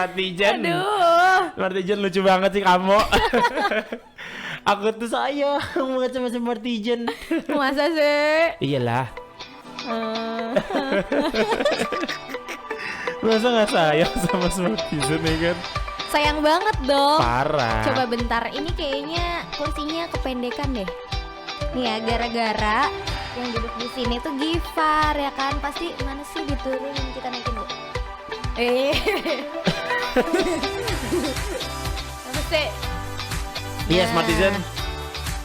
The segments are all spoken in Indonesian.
Smartizen. Aduh. Smartizen lucu banget sih kamu. Aku tuh sayang banget sama Smartizen. Masa sih? Iyalah. Eh, Masa gak sayang sama Smartizen ya kan? sayang banget dong. Parah. Coba bentar, ini kayaknya kursinya kependekan deh. Nih ya, gara-gara yang duduk di sini tuh Gifar ya kan, pasti mana sih diturunin, kita naikin dulu. Apa sih? Iya Nah. Smartizen.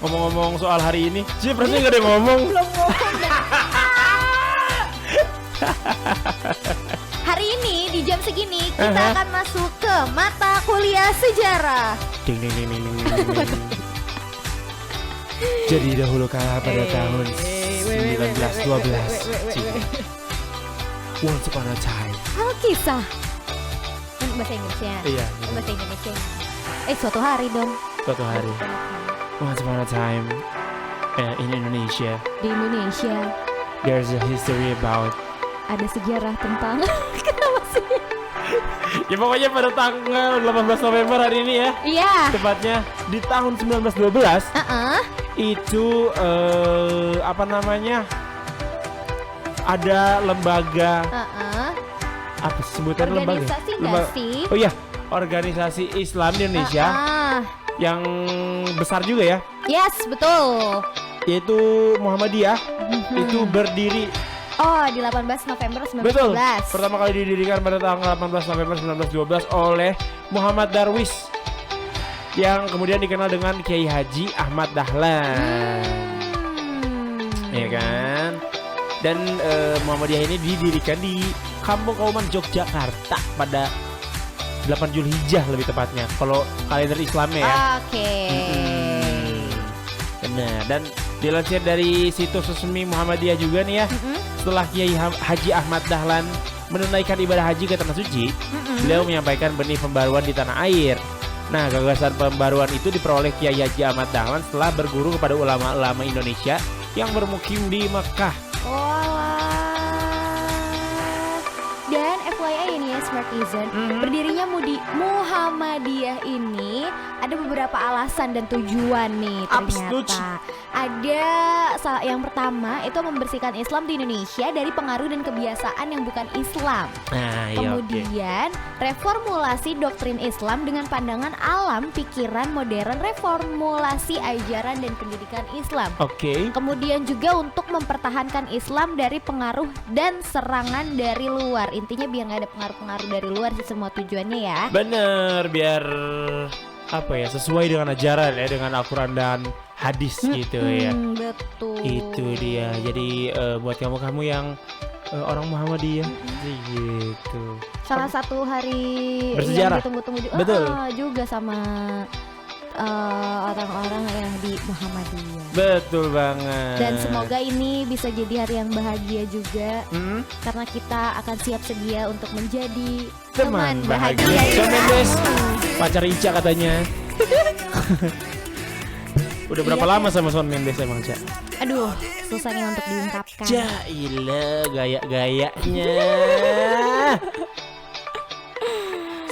Ngomong-ngomong soal hari ini, sih perasaan gak ada yang ngomong. Belum ngomong dah. Hari ini di jam segini kita akan masuk ke mata kuliah sejarah. Ding ding ding ding ding ding, ding. Jadi dahulu kala pada tahun 1912, once upon a time. Alkisah. Kan bahasa Inggrisnya. Iya. Bahasa Indonesia. Suatu hari dong. Suatu hari, once upon a time, in Indonesia, Di Indonesia there's a history about. ada sejarah tentang kenapa sih? Ya pokoknya pada tanggal 18 November hari ini ya, Iya. tepatnya di tahun 1912 itu apa namanya? Ada lembaga apa sebutannya lembaga? Organisasi nggak sih? Oh iya, organisasi Islam di Indonesia yang besar juga ya, Yes, betul. yaitu Muhammadiyah. Itu berdiri, Oh, di 18 November 1912. betul, pertama kali didirikan pada tanggal 18 November 1912 oleh Muhammad Darwis, yang kemudian dikenal dengan Kiai Haji Ahmad Dahlan. Ya kan? Dan Muhammadiyah ini didirikan di Kampung Kauman Yogyakarta pada 8 Zulhijjah lebih tepatnya kalau kalender Islamnya ya. Oke. Benar. Dan dilansir dari situs resmi Muhammadiyah juga nih ya, setelah Kiai Haji Ahmad Dahlan menunaikan ibadah haji ke Tanah Suci, beliau menyampaikan benih pembaruan di tanah air. Nah, gagasan pembaruan itu diperoleh Kiai Haji Ahmad Dahlan setelah berguru kepada ulama-ulama Indonesia yang bermukim di Mekah. Dan FYI ini ya Smartizen, berdirinya Muhammadiyah ini ada beberapa alasan dan tujuan nih ternyata. Ada yang pertama itu membersihkan Islam di Indonesia dari pengaruh dan kebiasaan yang bukan Islam. Nah, Kemudian reformulasi doktrin Islam dengan pandangan alam, pikiran modern, reformulasi ajaran dan pendidikan Islam. Oke. Kemudian juga untuk mempertahankan Islam dari pengaruh dan serangan dari luar. Intinya biar nggak ada pengaruh-pengaruh dari luar sih semua tujuannya ya. Bener, biar apa ya, sesuai dengan ajaran ya, dengan Al-Quran dan hadis gitu ya. Betul. Itu dia. Jadi buat kamu yang orang Muhammadiyah gitu. Salah satu hari bersejarah, yang ditunggu-tunggu juga, betul. juga sama orang-orang yang di Muhammadiyah. Betul banget. Dan semoga ini bisa jadi hari yang bahagia juga, karena kita akan siap sedia untuk menjadi teman bahagia. Shawn Mendes, pacar Ica katanya. Udah berapa lama sama Shawn Mendes emang, Ca? Aduh, susahnya untuk diungkapkan. Jailah gaya-gayanya.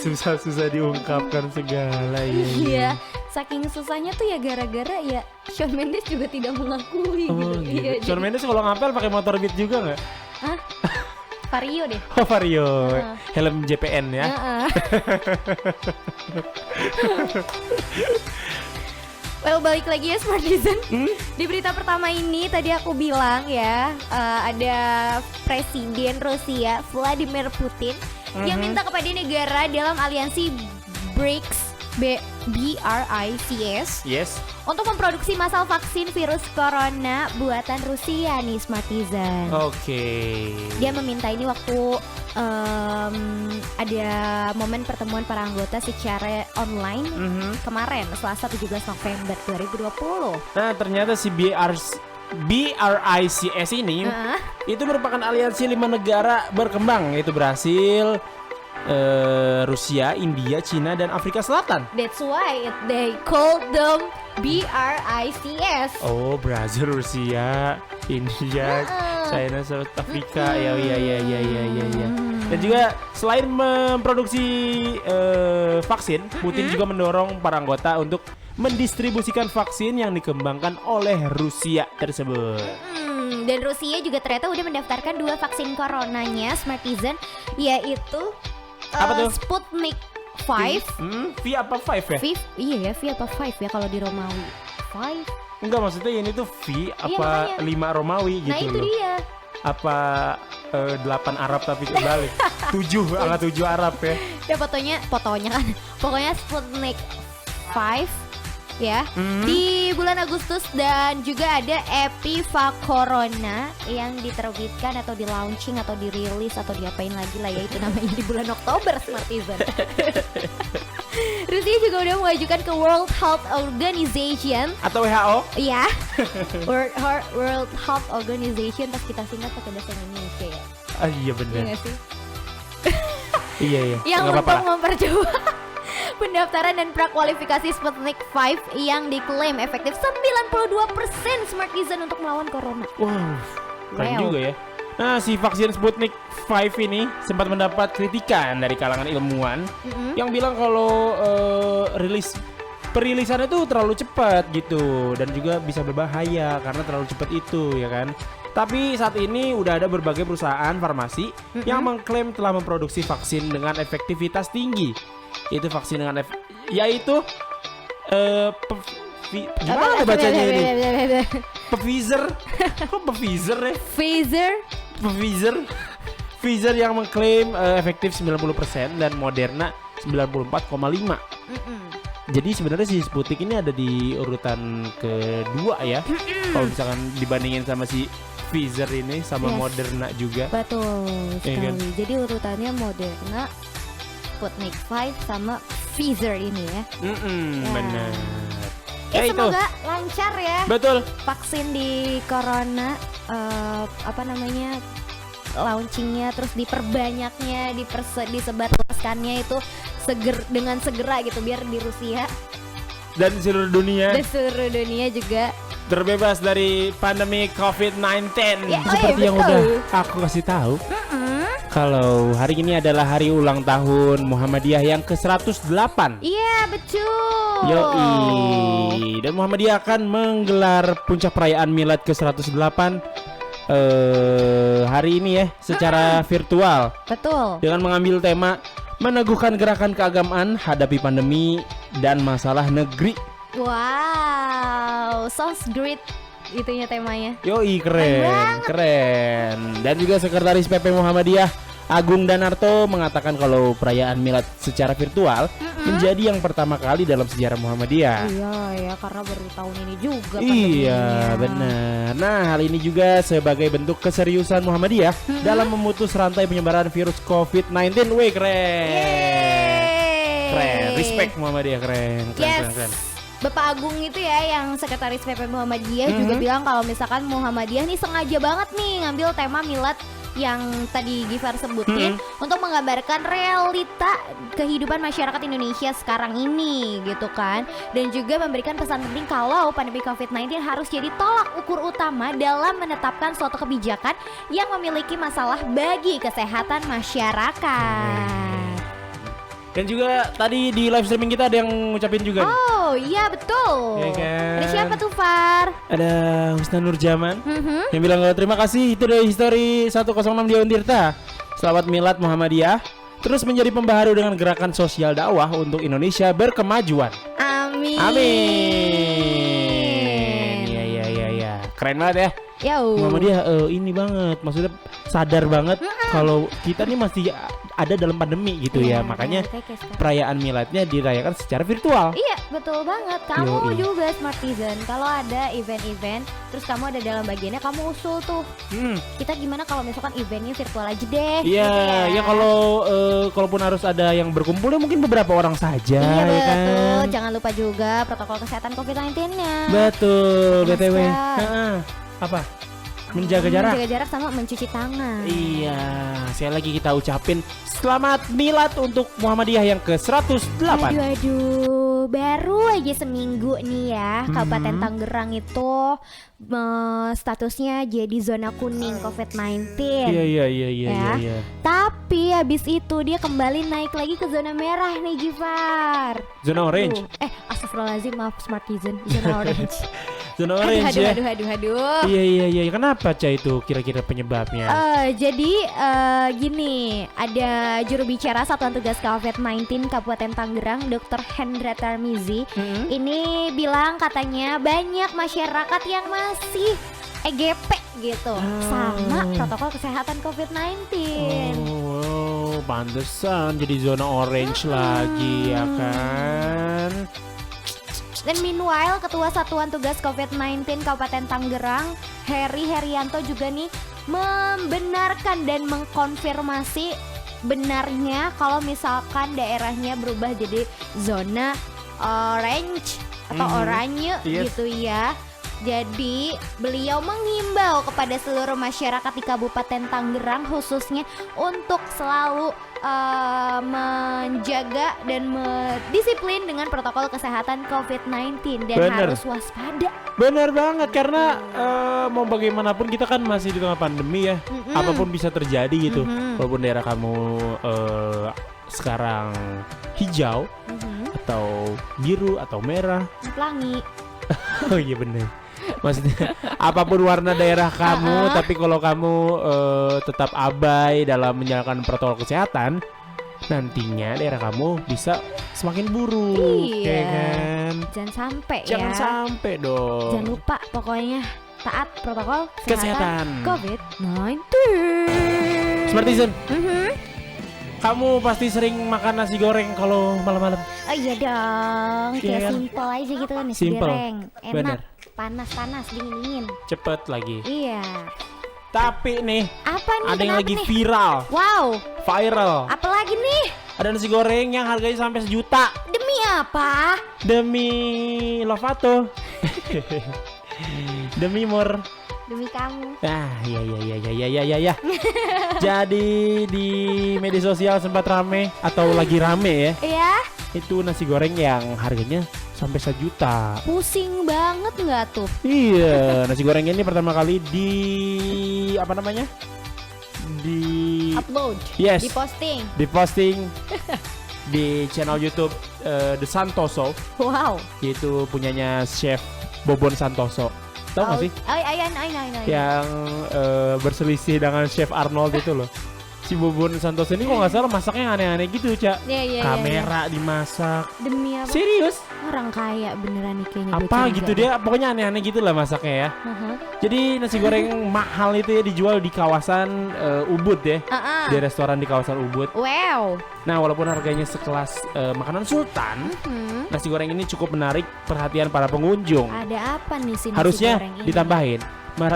Susah-susah diungkapkan segala ya. Iya, saking susahnya tuh ya gara-gara ya Shawn Mendes juga tidak mengakui Oh, gitu. gitu. Iya, Shawn Mendes kalau ngapel pakai motor Beat juga nggak? Hah? Vario deh. Oh, Vario, helm JPN ya. Well, balik lagi ya Smartizen. Di berita pertama ini tadi aku bilang ya, ada Presiden Rusia Vladimir Putin yang minta kepada negara dalam aliansi BRICS, BRICS, Yes. untuk memproduksi massal vaksin virus corona buatan Rusia nih Smartizen. Oke. Dia meminta ini waktu ada momen pertemuan para anggota secara online kemarin Selasa 17 November 2020. Nah, ternyata si BRICS ini itu merupakan aliansi 5 negara berkembang, yaitu Brasil, Rusia, India, Cina, dan Afrika Selatan. That's why they called them BRICS. Oh, Brazil, Rusia, India, China, South Africa. Ya. Dan juga selain memproduksi vaksin, Putin juga mendorong para anggota untuk mendistribusikan vaksin yang dikembangkan oleh Rusia tersebut. Dan Rusia juga ternyata udah mendaftarkan 2 vaksin coronanya Smartizen, yaitu Apa tuh? Sputnik 5. V apa 5 ya? Iya ya, V apa 5 ya kalau di Romawi? 5. Enggak, maksudnya ini tuh V apa makanya. 5 Romawi gitu Nah itu loh. dia. Apa 8 Arab tapi kebalik. 7 angka 7 Arab ya. Ya fotonya kan. Pokoknya Sputnik 5 ya di bulan Agustus, dan juga ada Epivac Corona yang diterbitkan atau di launching atau dirilis atau diapain lagi lah ya, itu namanya di bulan Oktober Smartizen. Rusia juga udah mengajukan ke World Health Organization Atau WHO. ya. World Health Organization, pas kita singkat pakai bahasa Indonesia ya. Ah iya Iya benar. nggak sih? Iya. Yang Nggak apa-apa untuk mempercepat pendaftaran dan prakualifikasi Sputnik 5 yang diklaim efektif 92% Smartizen untuk melawan corona. Wow, keren Wow. juga ya. Nah, si vaksin Sputnik 5 ini sempat mendapat kritikan dari kalangan ilmuwan yang bilang kalau perilisannya itu terlalu cepat gitu, dan juga bisa berbahaya karena terlalu cepat itu ya kan. Tapi saat ini udah ada berbagai perusahaan farmasi yang mengklaim telah memproduksi vaksin dengan efektivitas tinggi. Itu vaksin dengan yaitu gimana bacanya ini? Pfizer. Kok Pfizer ya? Pfizer yang mengklaim efektif 90% dan Moderna 94,5. Jadi sebenarnya si Sputnik ini ada di urutan kedua ya. Kalau misalkan dibandingin sama si Pfizer ini sama Yes. Moderna juga. Betul Iya sekali. kan? Jadi urutannya Moderna, Sputnik 5 sama Pfizer ini ya. Ya. Benar. Ya, itu. semoga lancar ya Betul. vaksin di corona, launchingnya, terus diperbanyaknya, disebarluaskannya itu dengan segera gitu, biar di Rusia Dan seluruh dunia dan seluruh dunia juga. terbebas dari pandemi COVID-19. Ya, Seperti yang betul. udah aku kasih tahu. Kalau hari ini adalah hari ulang tahun Muhammadiyah yang ke-108. Iya betul. Yoi. Dan Muhammadiyah akan menggelar puncak perayaan Milad ke-108 hari ini ya, secara virtual Betul. dengan mengambil tema meneguhkan gerakan keagamaan hadapi pandemi dan masalah negeri. Wow, sounds great itunya temanya. Yoi, keren. Dan juga Sekretaris PP Muhammadiyah Agung Danarto mengatakan kalau perayaan Milad secara virtual menjadi yang pertama kali dalam sejarah Muhammadiyah. Iya ya, karena baru tahun ini juga Iya, pandeminya. benar. Nah, hal ini juga sebagai bentuk keseriusan Muhammadiyah dalam memutus rantai penyebaran virus COVID-19. Wih, keren. Yeay. Keren. Respect Muhammadiyah, keren. Yes. Keren. Bapak Agung itu ya, yang Sekretaris PP Muhammadiyah juga bilang kalau misalkan Muhammadiyah nih sengaja banget nih ngambil tema Milad yang tadi Gifar sebutin untuk menggambarkan realita kehidupan masyarakat Indonesia sekarang ini gitu kan, dan juga memberikan pesan penting kalau pandemi COVID-19 harus jadi tolak ukur utama dalam menetapkan suatu kebijakan yang memiliki masalah bagi kesehatan masyarakat. Dan juga tadi di live streaming kita ada yang ngucapin juga. Oh iya betul. Iya kan? Ada siapa tuh Far? Ada Husna Nurjaman yang bilang terima kasih, itu dari History 106 Dewan Tirta. Selamat Milad Muhammadiyah. Terus menjadi pembaharu dengan gerakan sosial dakwah untuk Indonesia berkemajuan. Amin. Amin. Ya. Keren banget ya. Muhammadiyah ini banget, maksudnya sadar banget kalau kita nih masih ada dalam pandemi gitu ya. Makanya perayaan Miladnya dirayakan secara virtual. Iya betul banget. Kamu Yoi. juga Smartizen, kalau ada event-event terus kamu ada dalam bagiannya, kamu usul tuh kita gimana kalau misalkan eventnya virtual aja deh. Iya, gitu ya kalau kalaupun harus ada yang berkumpul ya mungkin beberapa orang saja, Iya ya betul. kan. Jangan lupa juga protokol kesehatan COVID-19-nya. Betul, BTW. Masker. Apa? Menjaga jarak. Menjaga jarak sama mencuci tangan. Iya, sekali lagi kita ucapin selamat Milad untuk Muhammadiyah yang ke-108. Aduh. baru aja seminggu nih ya, Kabupaten Tangerang itu statusnya jadi zona kuning COVID-19. Iya. Ya. Tapi habis itu dia kembali naik lagi ke zona merah nih, Gifar. Zona orange. Astagfirullahaladzim, maaf Smartizen. Zona orange. Zona orange ya. Aduh. Iya. Kenapa Ca itu kira-kira penyebabnya? Jadi gini, ada juru bicara Satuan Tugas COVID-19 Kabupaten Tangerang, Dr. Hendra Tarmizi. Ini bilang katanya banyak masyarakat yang masih EGP gitu sama protokol kesehatan COVID-19. Oh, pantesan jadi zona orange lagi ya kan. Dan meanwhile, Ketua Satuan Tugas COVID-19 Kabupaten Tangerang, Heri Herianto juga nih membenarkan dan mengkonfirmasi benarnya kalau misalkan daerahnya berubah jadi zona orange atau oranye gitu ya. Jadi beliau mengimbau kepada seluruh masyarakat di Kabupaten Tangerang khususnya untuk selalu menjaga dan disiplin dengan protokol kesehatan COVID-19 dan harus waspada. Benar banget karena mau bagaimanapun kita kan masih di tengah pandemi ya. Apapun bisa terjadi gitu. Walaupun daerah kamu sekarang hijau atau biru atau merah. Pelangi. Oh iya benar. Maksudnya apapun warna daerah kamu, tapi kalau kamu tetap abai dalam menjalankan protokol kesehatan, nantinya daerah kamu bisa semakin buruk. Iya. Ya kan? Jangan sampai Jangan sampai dong. Jangan lupa pokoknya taat protokol Kesehatan COVID-19. Smartizen. Kamu pasti sering makan nasi goreng kalau malam-malam. Oh iya dong, kayak Iya kan? simple aja gitu kan nasi Simple. goreng. Enak, Bener. panas-panas, dingin-dingin. Cepet lagi. Iya. Tapi nih, Apa nih? ada yang Kenapa lagi nih? viral. Wow, apalagi nih? Ada nasi goreng yang harganya sampai 1 juta. Demi apa? Demi Lovato. Demi Mur. Demi kamu. Ya. Jadi di media sosial sempat rame atau lagi rame ya. Iya. Itu nasi goreng yang harganya sampai 1 juta. Pusing banget nggak tuh? Iya, nasi goreng ini pertama kali di apa namanya? Di Upload. Yes. Diposting. Diposting di channel YouTube The Santoso, Wow. yaitu punyanya Chef Bobon Santoso. Tahu nggak sih? Ay. Yang berselisih dengan Chef Arnold itu loh. Si Bobon Santoso ini kok nggak salah masaknya yang aneh-aneh gitu, Cak. Iya. Kamera dimasak. Demi apa? Serius? Orang kaya beneran nih kayaknya. Apa gitu dia, pokoknya aneh-aneh gitu lah masaknya ya. Jadi nasi goreng mahal itu ya dijual di kawasan Ubud ya. Di restoran di kawasan Ubud. Wow. Nah, walaupun harganya sekelas makanan sultan, nasi goreng ini cukup menarik perhatian para pengunjung. Ada apa nih sih nasi Harusnya goreng ini? ditambahin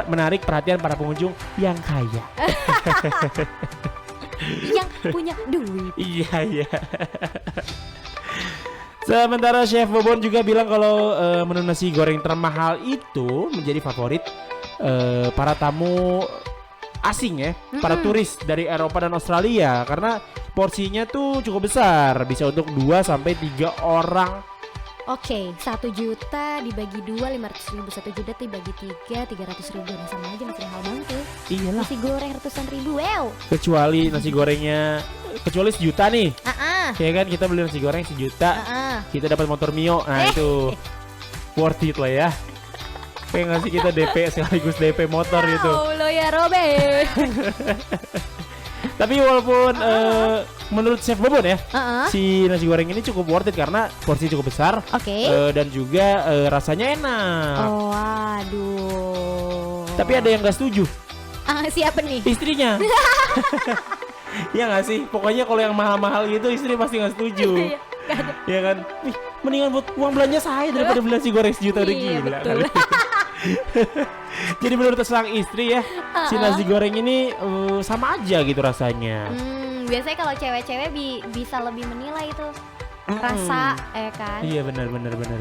menarik perhatian para pengunjung yang kaya. Yang punya duit. Iya. Sementara Chef Bobon juga bilang kalau menu nasi goreng termahal itu menjadi favorit para tamu asing ya, para turis dari Eropa dan Australia karena porsinya tuh cukup besar, bisa untuk 2 sampai 3 orang. Oke, 1 juta dibagi 2, 500.000. 1 juta dibagi 3, 300.000. Nah, sama aja masih mahal banget tuh. Iyalah. Nasi goreng ratusan ribu, wow. Kecuali nasi gorengnya, kecuali 1 juta nih. Ya kan kita beli nasi goreng 1 juta, kita dapat motor Mio. Nah itu worth it lah ya. Kayak ngasih kita DP sekaligus DP motor gitu. Oh lo ya Robe. Tapi walaupun menurut Chef Bobon ya, si nasi goreng ini cukup worth it karena porsi cukup besar. Oke. Dan juga rasanya enak. Oh waduh. Tapi ada yang gak setuju. Siapa nih? Istrinya. Iya gak sih? Pokoknya kalau yang mahal-mahal gitu istri pasti gak setuju. Ya kan? Ih, mendingan buat uang belanja saya daripada beli nasi goreng 1 juta udah Iya, gila betul. kali. Jadi menurut sang istri ya, si nasi goreng ini sama aja gitu rasanya. Biasanya kalau cewek-cewek bisa lebih menilai itu rasa, kan? Iya benar.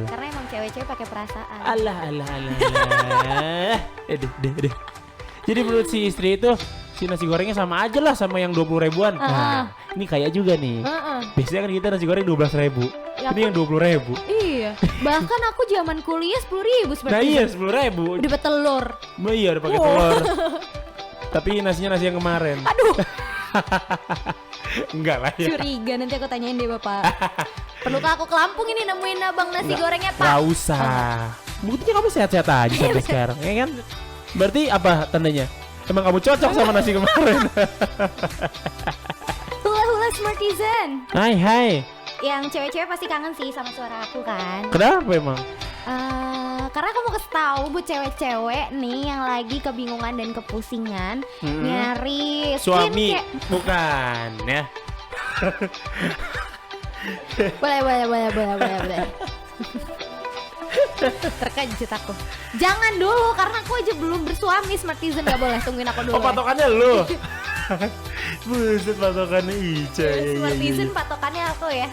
Karena emang cewek-cewek pakai perasaan. Alah. Deh. Jadi menurut si istri itu si nasi gorengnya sama aja lah sama yang 20 ribuan. Nah, ini kaya juga nih. Biasanya kan kita nasi goreng 12.000. Ya Ini yang 20.000. Iya. Bahkan aku zaman kuliah 10.000 seperti Nah iya 10.000. Udah pakai telur. Iya udah pakai telur. Tapi nasinya nasi yang kemarin. Aduh. Enggak lah ya. Curiga, nanti aku tanyain deh Bapak. Perlukah aku ke Lampung ini nemuin abang nasi gorengnya Pak? Gak usah. Buktinya kamu sehat-sehat aja sampai sekarang, ya kan? Berarti apa tandanya? Emang kamu cocok sama nasi kemarin. Hula Smartizen. Hai. Yang cewek-cewek pasti kangen sih sama suara aku kan. Kenapa emang? Karena aku mau kasih tahu buat cewek-cewek nih yang lagi kebingungan dan kepusingan nyari Suami skincare. bukan ya. Boleh. Terkejut aku. Jangan dulu karena aku aja belum bersuami. Smartizen gak boleh, tungguin aku dulu. Oh patokannya lu. Buset patokannya Ica. Smartizen patokannya aku ya.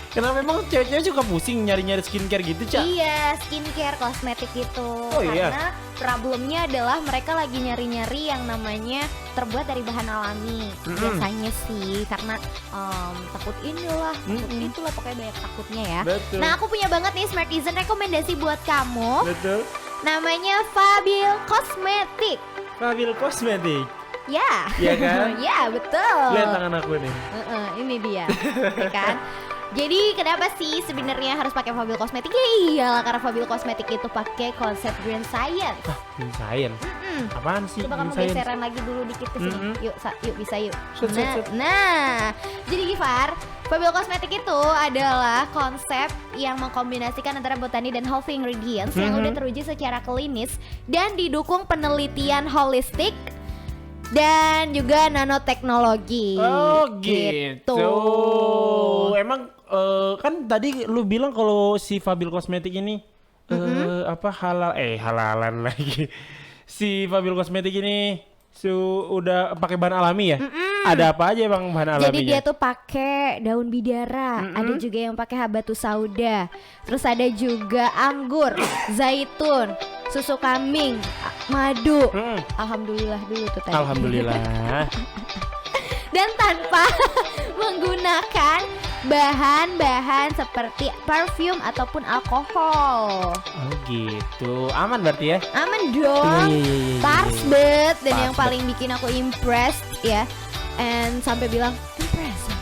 Kenapa memang cewek-cewek suka pusing nyari-nyari skincare gitu, Cak? Iya, skincare, kosmetik gitu. Oh, iya. Karena problemnya adalah mereka lagi nyari-nyari yang namanya terbuat dari bahan alami. Biasanya sih karena takut inilah, takut itulah, pokoknya banyak takutnya ya. Betul. Nah, aku punya banget nih Smartizen rekomendasi buat kamu. Betul. Namanya Fabil Cosmetic. Fabil Cosmetic. Ya. Iya kan? Ya, betul. Lihat tangan aku nih. Ini dia, ya kan? Jadi kenapa sih sebenarnya harus pakai Fabil Cosmetic? Ya iyalah karena Fabil Cosmetic itu pakai konsep Green Science. Green Science. Apaan sih Coba Green kamu Science? geseran lagi dulu dikit ke sini. Yuk, yuk bisa yuk. Set. Nah, jadi Gifar, Fabil Cosmetic itu adalah konsep yang mengkombinasikan antara botani dan healthy ingredients yang udah teruji secara klinis dan didukung penelitian holistik dan juga nanoteknologi. Oh gitu. Emang kan tadi lu bilang kalau si Fabil Cosmetic ini apa halalan lagi. Si Fabil Cosmetic ini udah pakai bahan alami ya? Ada apa aja bang bahan alaminya? Jadi dia tuh pakai daun bidara, ada juga yang pakai habatus sauda, terus ada juga anggur, zaitun, susu kambing, madu. Alhamdulillah dulu tuh tadi. Alhamdulillah. Dan tanpa menggunakan bahan-bahan seperti parfum ataupun alkohol. Oh gitu. Aman berarti ya? Aman dong. Iya. Pars bet. Dan Pars yang paling bikin aku impressed ya, and sampai bilang impressed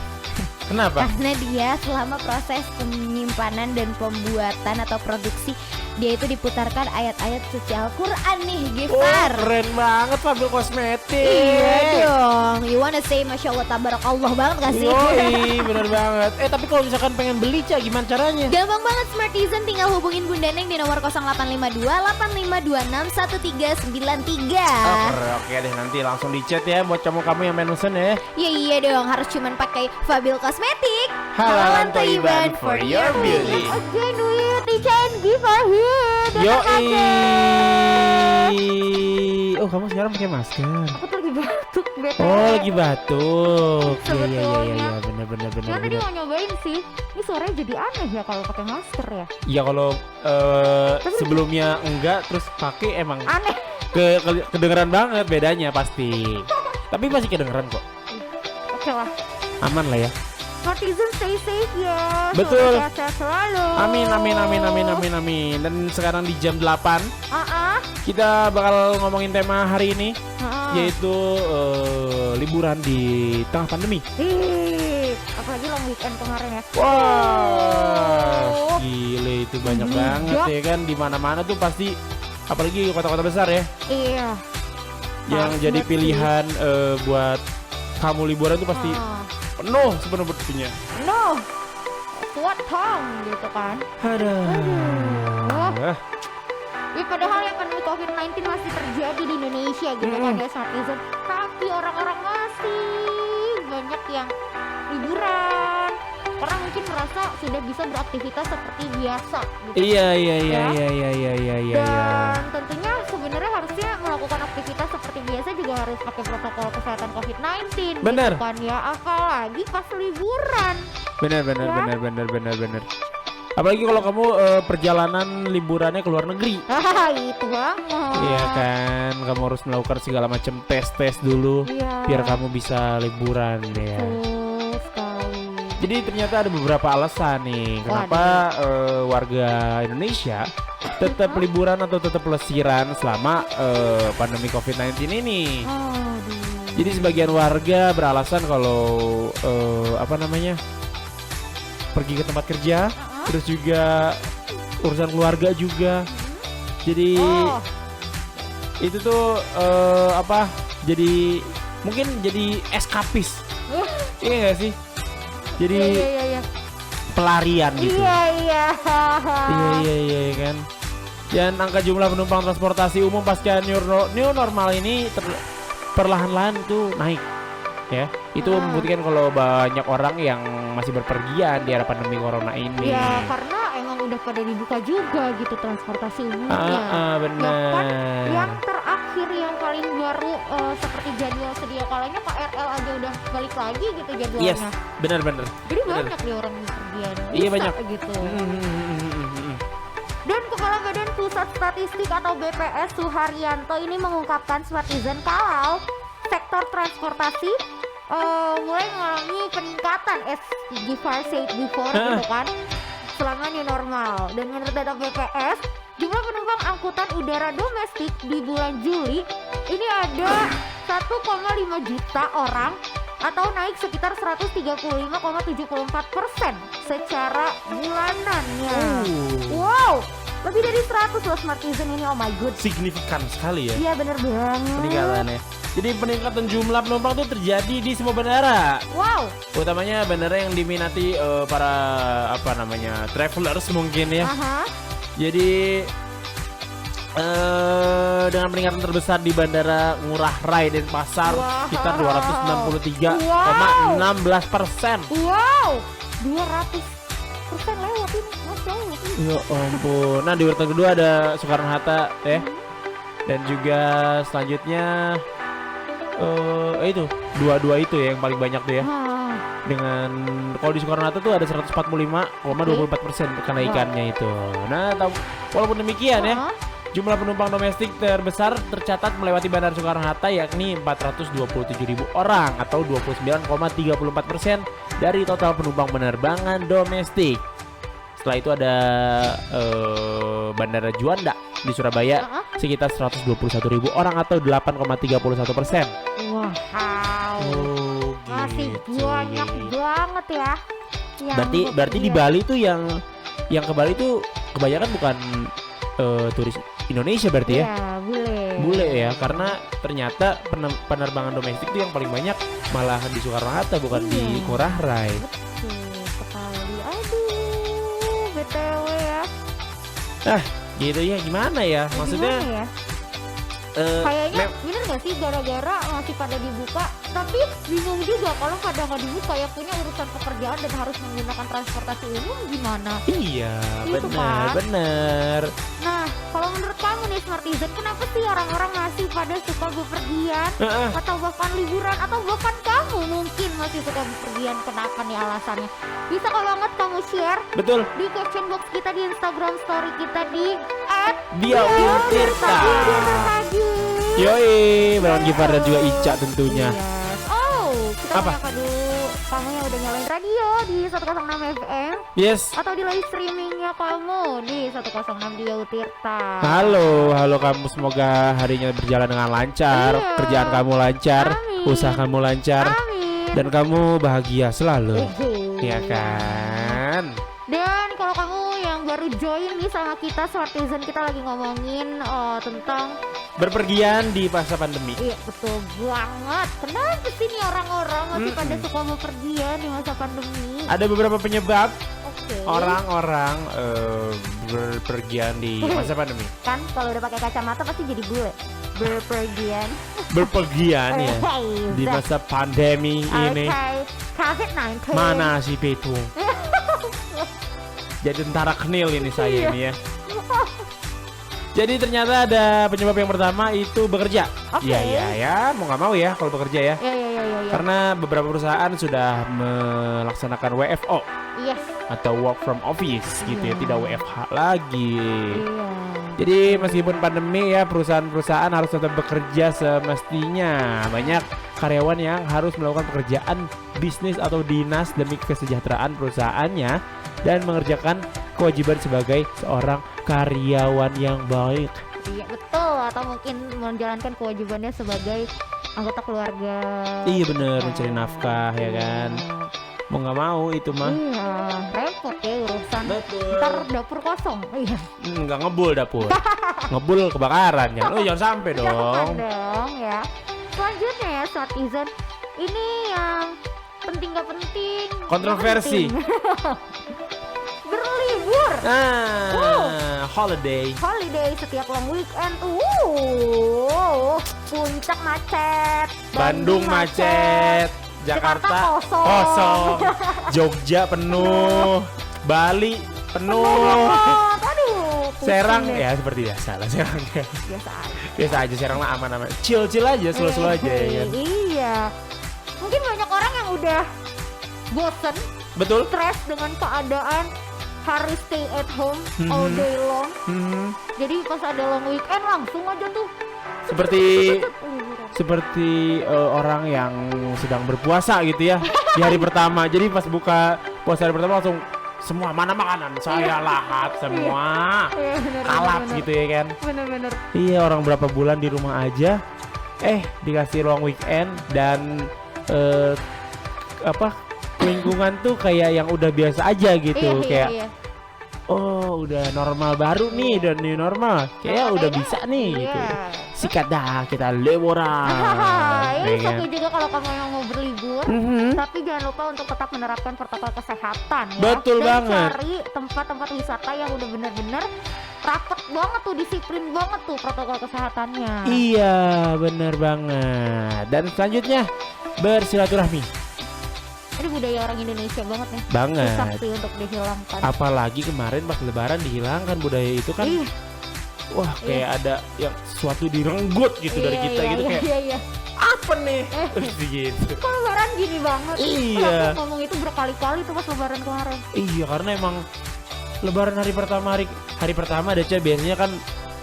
Kenapa? karena dia selama proses penyimpanan dan pembuatan atau produksi, dia itu diputarkan ayat-ayat suci Al-Quran nih, Gifar. Keren banget Fabil Cosmetic. Iya dong. You wanna say Masya Allah tabarakallah banget gak sih? Yoi, bener banget. Tapi kalau misalkan pengen beli Cak, gimana caranya? Gampang banget Smartizen, tinggal hubungin Bunda Neng di nomor 0852 8526 1393. Oke deh, nanti langsung di chat ya buat kamu yang main mesen ya. Ya iya dong, harus cuman pakai Fabil Cosmetic. Halalan Thailand for your beauty. Again with Ica and Gifar here. Yoi. Oh kamu sekarang pakai masker. Aku tuh lagi batuk, bete. Oh lagi batuk. Iya Sebetulnya. bener. Cuma tadi mau nyobain sih. Ini suaranya jadi aneh ya kalau pakai masker ya. Iya kalau sebelumnya enggak terus pakai emang Aneh. kedengeran banget bedanya pasti. Tapi masih kedengeran kok. Oke lah. Aman lah ya. Smartizen stay safe ya. Betul. Sehat-sehat selalu. Amin. Dan sekarang di jam 8 kita bakal ngomongin tema hari ini yaitu liburan di tengah pandemi. Apalagi long weekend kemarin ya. Wah, gile itu banyak banget ya kan, di mana-mana tuh pasti, apalagi kota-kota besar ya. Iya. Yang jadi pilihan buat kamu liburan tuh pasti penuh sepenuh-penuhnya. No. Kuat Tom gitu kan. Aduh. Ya, padahal yang pandemi COVID-19 masih terjadi di Indonesia gitu kan ya Smartizen. Tapi orang-orang masih banyak yang liburan karena mungkin merasa sudah bisa beraktivitas seperti biasa gitu. Iya. Dan tentunya sebenarnya harusnya melakukan aktivitas seperti biasa juga harus pakai protokol kesehatan COVID-19. Bener. Gitu kan ya, apalagi pas liburan. Bener. Apalagi kalau kamu perjalanan liburannya ke luar negeri. Itu banget. Iya kan, kamu harus melakukan segala macam tes dulu Iya. biar kamu bisa liburan ya. Betul sekali. Jadi ternyata ada beberapa alasan nih kenapa warga Indonesia tetap liburan atau tetap pelesiran selama pandemi COVID-19 ini. Jadi sebagian warga beralasan kalau pergi ke tempat kerja, terus juga urusan keluarga juga. Jadi itu tuh jadi mungkin jadi eskapis. Iya gak sih? Jadi pelarian gitu. Iya kan. Dan angka jumlah penumpang transportasi umum pasca new normal ini perlahan-lahan itu naik. Ya, itu membuktikan kalau banyak orang yang masih berpergian di era pandemi corona ini. Ya, karena emang udah pada dibuka juga gitu transportasi umumnya. Benar. Yang terakhir yang paling baru seperti jadwal sedia kalanya KRL aja udah balik lagi gitu jadwalnya. Yes, benar. Jadi banyak nih orang berpergian. Iya banyak gitu. Dan Kepala Badan Pusat Statistik atau BPS Suharyanto ini mengungkapkan Smartizen kalau sektor transportasi mulai mengalami peningkatan as Gifar said before gitu kan selama new normal. Dan menurut data BPS, jumlah penumpang angkutan udara domestik di bulan Juli ini ada 1,5 juta orang atau naik sekitar 135,74% secara bulanannya. Wow, lebih dari 100 loh Smartizen ini, oh my god. Signifikan sekali ya. Iya bener banget. Peningkatannya. Jadi peningkatan jumlah penumpang itu terjadi di semua bandara. Wow. Utamanya bandara yang diminati para travelers mungkin ya. Jadi dengan peningkatan terbesar di Bandara Ngurah Rai dan Pasar sekitar 263,16%. Wow, 200% lewat ini, Masya Allah. Ya ampun. Nah di urutan kedua ada Soekarno-Hatta ya. Dan juga selanjutnya itu dua itu ya yang paling banyak tuh ya. Dengan kalau di Soekarno-Hatta tuh ada 145,24% kenaikannya itu. Nah, walaupun demikian ya, jumlah penumpang domestik terbesar tercatat melewati Bandara Soekarno-Hatta yakni 427.000 orang atau 29,34% dari total penumpang penerbangan domestik. Setelah itu ada Bandara Juanda di Surabaya sekitar 121.000 orang atau 8,31%. Wow. Masih Gitu. banyak banget ya. Berarti di Bali tuh yang ke Bali tuh kebanyakan bukan turis Indonesia berarti ya? Bule ya, karena ternyata penerbangan domestik tuh yang paling banyak malah di Soekarno-Hatta bukan di Ngurah Rai. Betul sekali. Aduh, BTW ya. Gitu ya, gimana ya? Maksudnya Gimana ya? Kayaknya bener gak sih gara-gara masih pada dibuka, tapi bingung juga kalau pada nggak dibuka yang punya urusan pekerjaan dan harus menggunakan transportasi umum gimana? Iya, Gitu kan? bener. Nah, kalau menurut kamu nih Smartizen, kenapa sih orang-orang masih pada suka bepergian atau bahkan liburan atau bahkan kamu mungkin masih suka bepergian? Kenapa nih alasannya? Bisa kalau banget kamu share Betul. di question box kita di Instagram story kita di @diautirta. Yoi, Bang Gifar dan juga Ica tentunya. Yes. Oh, kita Apa? menyapa dulu kamu yang udah nyalain radio di 106 FM Yes. atau di live streamingnya kamu di 106 Diautirta. Halo kamu, semoga harinya berjalan dengan lancar, Iya. kerjaan kamu lancar, Amin. usaha kamu lancar, Amin. dan kamu bahagia selalu. Iya Ya kan? Dan kalau kamu yang baru join nih sama kita Smartizen, kita lagi ngomongin tentang Berpergian di masa pandemi. iya betul banget. Kenapa sih nih orang-orang masih pada suka bepergian di masa pandemi? Ada beberapa penyebab Oke. orang-orang berpergian di masa pandemi. Kan kalau udah pakai kacamata pasti jadi bule. Berpergian. Berpergian ya di masa pandemi ini. COVID-19. Mana si Petung? Jadi tentara kenil ini saya ini ya. Jadi ternyata ada penyebab yang pertama itu bekerja. Oke. Ya, mau nggak mau ya kalau bekerja ya. Ya. Karena beberapa perusahaan sudah melaksanakan WFO Yes. atau work from office gitu ya, tidak WFH lagi. Iya. Jadi meskipun pandemi ya, perusahaan-perusahaan harus tetap bekerja semestinya. Banyak karyawan yang harus melakukan pekerjaan bisnis atau dinas demi kesejahteraan perusahaannya dan mengerjakan kewajiban sebagai seorang karyawan yang baik. Iya betul, atau mungkin menjalankan kewajibannya sebagai anggota keluarga. Iya bener, mencari nafkah ya kan. Mau nggak mau itu mah. Iya, repot ya urusan. Betul. Ntar dapur kosong. Iya. Nggak ngebul dapur. Ngebul kebakaran ya. Lu jangan sampai Jangan dong. dong ya. Selanjutnya ya Smartizen, ini yang penting gak penting. Kontroversi. Berlibur. Holiday. Holiday setiap long weekend. Puncak macet. Bandung macet. Jakarta Jakarta kosong. Jogja penuh. Bali penuh. Aduh. pusing Serang deh. ya seperti biasa lah Serang ya. Biasa aja. Biasa aja Serang lah aman-aman. Chill aja, slow aja ya kan. Iya. Mungkin banyak orang yang udah bosen, Betul? stres dengan keadaan harus stay at home all day long. Hmm. Jadi pas ada long weekend langsung aja tuh. Seperti Liburan. seperti orang yang sedang berpuasa gitu ya di hari pertama. Jadi pas buka puasa hari pertama langsung semua mana makanan saya lahap semua Iya, bener, kalap bener, gitu ya kan. Bener-bener. Iya, orang berapa bulan di rumah aja dikasih long weekend dan lingkungan tuh kayak yang udah biasa aja gitu. Kayak Iya. oh udah normal baru nih, udah new normal kayak udah Kayaknya, bisa nih gitu. Iya. Sikat dah kita liburan. Ini ya kan? oke juga kalau kamu yang mau berlibur, Mhm. tapi jangan lupa untuk tetap menerapkan protokol kesehatan ya. Betul Dan banget. cari tempat-tempat wisata yang udah bener-bener rapet banget tuh, disiplin banget tuh protokol kesehatannya. Iya, bener banget. Dan selanjutnya bersilaturahmi. Ini budaya orang Indonesia banget nih. Banget. Susah sih untuk dihilangkan. Apalagi kemarin pas lebaran dihilangkan budaya itu kan. Iya. Wah, kayak ada yang sesuatu direnggut gitu dari kita gitu kayak Iya. apa nih? Terus gitu. Kok lebaran gini banget? Iya. Aku ngomong itu berkali-kali tuh pas lebaran kemarin. Iya, karena emang lebaran hari pertama ada biasanya kan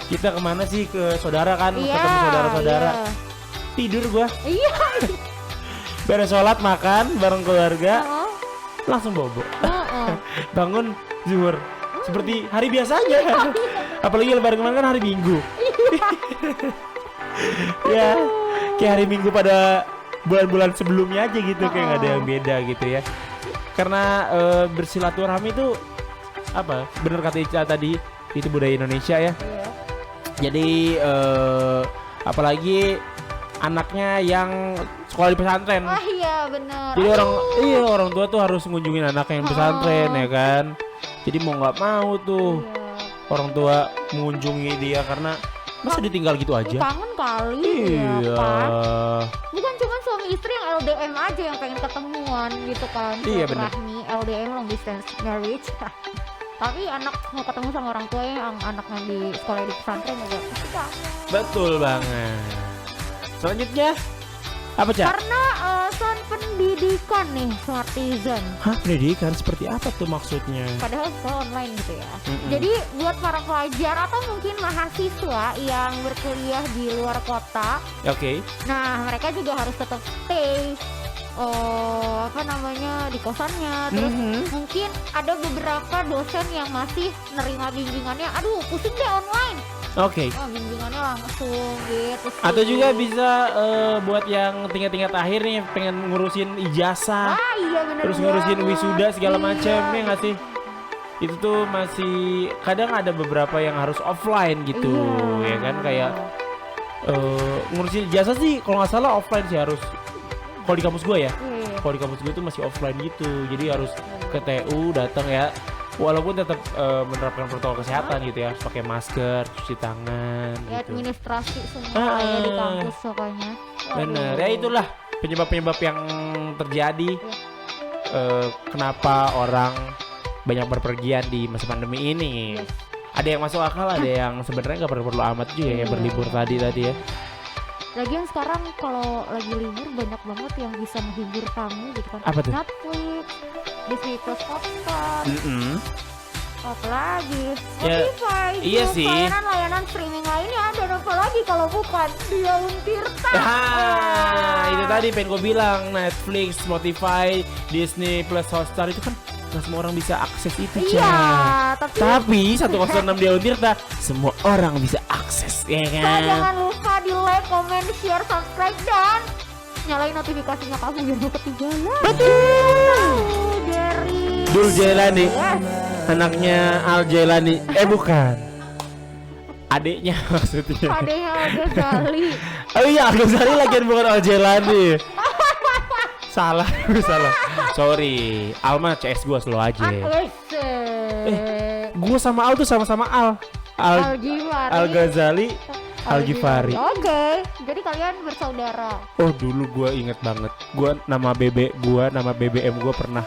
kita kemana sih, ke saudara kan, Iya. ketemu saudara-saudara. Iya. Tidur gua, Iya. beres sholat makan bareng keluarga, Heeh. langsung bobo. Heeh. Bangun zuhur seperti hari biasa aja. Apalagi lebaran kemarin kan hari Minggu. Ya, kayak hari Minggu pada bulan-bulan sebelumnya aja gitu, kayak nggak ada yang beda gitu ya. Karena bersilaturahmi itu apa? Bener kata Ica tadi, itu budaya Indonesia ya. Iya. Jadi apalagi anaknya yang sekolah di pesantren. Ah iya bener. Jadi Aduh. orang tua tuh harus ngunjungin anaknya yang pesantren ya kan. Jadi mau nggak mau tuh Iya. orang tua mengunjungi dia karena masa ditinggal gitu aja. Kangen kali Iya. ya kan. Bukan cuma suami istri yang LDM aja yang pengen ketemuan gitu kan. Iya, bener. Silaturahmi, LDM long distance marriage. Tapi anak mau ketemu sama orang tua yang anaknya di sekolah di pesantren juga pasti kangen. Betul banget. Selanjutnya apa Cak? Karena soal pendidikan nih Smartizen. Hah, pendidikan seperti apa tuh maksudnya? Padahal sekolah online gitu ya. Mm-mm. Jadi buat para pelajar atau mungkin mahasiswa yang berkuliah di luar kota, Oke. nah mereka juga harus tetap stay di kosannya. Terus Mhm. mungkin ada beberapa dosen yang masih nerima bimbingannya, aduh pusing deh online. Oke. Bimbingannya langsung gitu sih. Atau juga bisa buat yang tingkat-tingkat akhir nih pengen ngurusin ijazah, Iya bener terus ngurusin banget. wisuda segala macam, Iya. ya nggak sih? Itu tuh masih kadang ada beberapa yang harus offline gitu, Iya. ya kan kayak ngurusin ijazah sih kalau nggak salah offline sih harus. Kalau di kampus gue ya, Iya. kalau di kampus gue tuh masih offline gitu, jadi harus ke TU datang ya. Walaupun tetap menerapkan protokol kesehatan gitu ya, harus pakai masker, cuci tangan Ya, gitu. administrasi semua ya di kampus pokoknya. Bener, Aduh. ya itulah penyebab-penyebab yang terjadi. Kenapa orang banyak berpergian di masa pandemi ini. Yes. Ada yang masuk akal, ada yang sebenarnya nggak perlu amat juga ya berlibur tadi ya. Lagian sekarang kalau lagi libur banyak banget yang bisa menghibur kamu gitu kan. Apa tuh? Netflix, Disney Plus Hotstar, apa lagi? Ya, Spotify, iya Zoom, sih. layanan streaming lainnya ada apa lagi kalau bukan Daun Tirta. Itu tadi pengen gue bilang, Netflix, Spotify, Disney Plus Hotstar itu kan nggak semua orang bisa akses itu, Iya, Cak. tapi 106 Daun Tirta semua orang bisa akses, ya so, kan? jangan lupa di like, comment, share, subscribe dan nyalain notifikasinya kamu biar gak ketinggalan. Betul. Dari Dul Jailani, anaknya Al Jailani, bukan, adiknya maksudnya. adanya agak Gali. Oh iya, Al Ghazali lagian bukan Al Jailani. Salah. Sorry, Al mah CS gue slow aja. Gue sama Al tuh sama-sama Al Al-Ghifari. Al Ghazali, Al Ghifari. Oke, jadi kalian bersaudara. Oh dulu gue inget banget, gue nama BBM gue pernah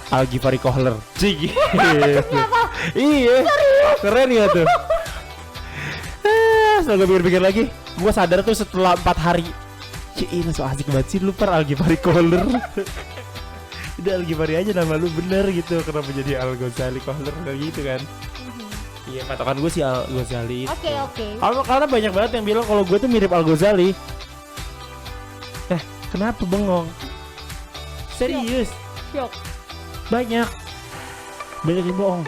Al Ghifari Kohler. Cik. Iya. Keren ya tuh. Setelah gue pikir-pikir lagi, gue sadar tuh setelah 4 hari. Ini so asik banget sih lu Al Ghifari Kohler. Udah Al Ghifari aja nama lu bener gitu. Kenapa jadi Al Ghazali Kohler kayak gitu kan? Iya, patokan gue sih Al Ghazali. Oke. Karena banyak banget yang bilang kalau gue tuh mirip Al Ghazali. Kenapa bengong? Serius? Syok. Banyak yang bohong.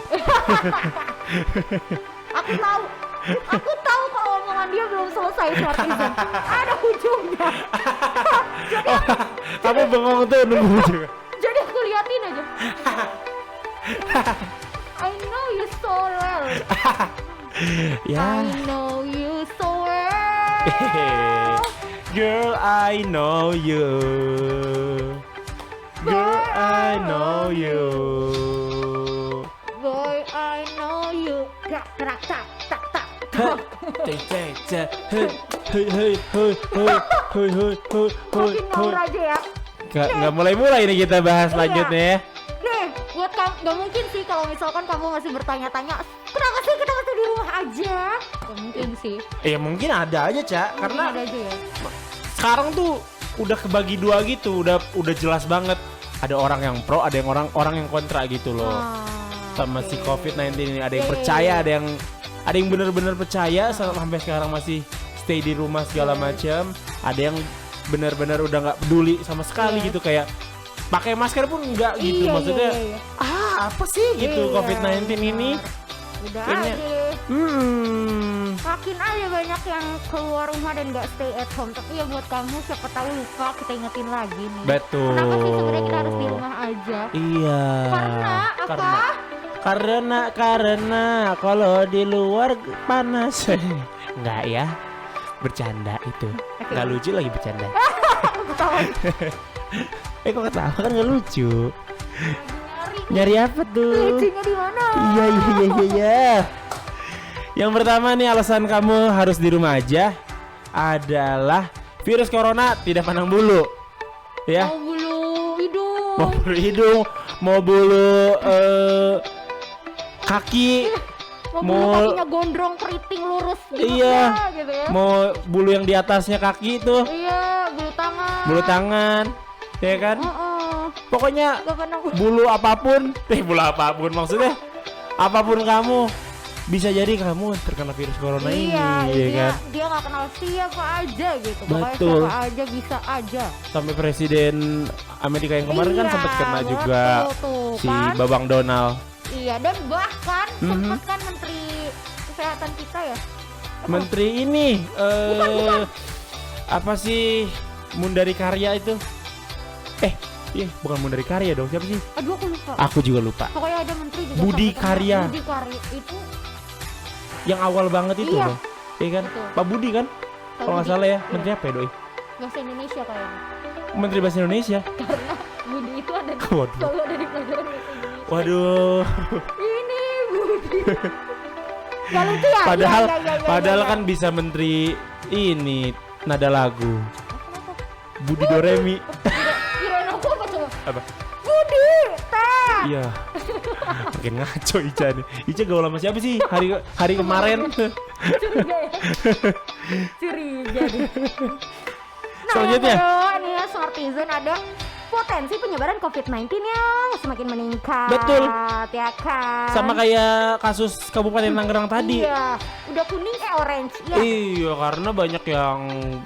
Aku tahu kalau omongan dia belum selesai Smartisan. Ada ujungnya. Kamu bengong tuh nunggu juga. Jadi aku liatin aja. I know you so well. Ya. I know you so well. Girl, I know you. Girl, I know you. Boy, I know you. Tak. Makin ngawur aja ya. Nggak mulai nih kita bahas selanjutnya ya. Nih, buat kamu, gak mungkin sih kalau misalkan kamu masih bertanya-tanya, kenapa sih di rumah aja? Gak mungkin sih. Mungkin ada aja, Cak. Karena ada aja ya. sekarang tuh udah kebagi dua gitu, udah jelas banget. Ada orang yang pro, ada yang orang yang kontra gitu loh. Sama si COVID-19 ini, ada yang percaya, ada yang benar-benar percaya sampai sekarang masih stay di rumah segala macam. Ada yang benar-benar udah nggak peduli sama sekali gitu, kayak pakai masker pun enggak gitu. Maksudnya apa sih gitu COVID-19 ini? Udah kayaknya, makin aja banyak yang keluar rumah dan nggak stay at home. Tapi ya buat kamu siapa tahu lupa, kita ingetin lagi nih. Betul. Kenapa sih sebenarnya kita harus di rumah aja? Iya. Karena apa? Karena kalau di luar panas. Enggak ya. Bercanda itu. Enggak lucu lagi bercanda. Kok ketawa kan enggak lucu. Nyari apa tuh? Lucunya di mana? Iya. Yang pertama nih, alasan kamu harus di rumah aja adalah virus corona tidak pandang bulu. Ya. Mau bulu hidung. Mau bulu hidung, mau bulu kaki, mau kakinya gondrong, keriting, lurus gitu. Iya. Gitu ya. Mau bulu yang di atasnya kaki itu. Iya, Bulu tangan. Ya kan? Pokoknya bulu apapun maksudnya apapun kamu, bisa jadi kamu terkena virus corona ini, ya kan? Dia nggak kenal siapa aja gitu. Betul. Siapa aja bisa aja. Sampai presiden Amerika yang kemarin kan sempat kena juga tuh, si kan? Babang Donald. Iya, dan bahkan sempat kan Menteri Kesehatan kita ya. Menteri ini Bukan. apa sih Mundari Karya itu? Bukan Mundari Karya dong, siapa sih? Aduh, aku lupa. Aku juga lupa. Pokoknya ada menteri juga. Budi sampai Karya. Budi Karya itu Yang awal banget itu Iya. loh. Iya kan? Betul. Pak Budi kan? Kalau nggak Budi. salah ya. Iya. Menteri apa ya, Doi? bahasa Indonesia kayaknya. Menteri Bahasa Indonesia. Karena Budi itu ada di, Waduh. selalu ada di pelajaran bahasa Indonesia. Waduh. Ini Budi. Gak lucu ya? Padahal Iya. kan bisa menteri ini nada lagu. Kenapa? Budi Doremi. Kirain aku apa coba? Apa? Budi, teh. Iya. Makin ngaco Ica nih. Ica gaul sama siapa sih hari kemarin? Curiga ya. Curiga deh. Nah, Selanjutnya. yang kedua nih ya, Smartizen ada potensi penyebaran COVID-19 yang semakin meningkat. Betul. Ya kan? Sama kayak kasus Kabupaten Tangerang tadi. Iya, udah kuning orange. Ya. Iya, karena banyak yang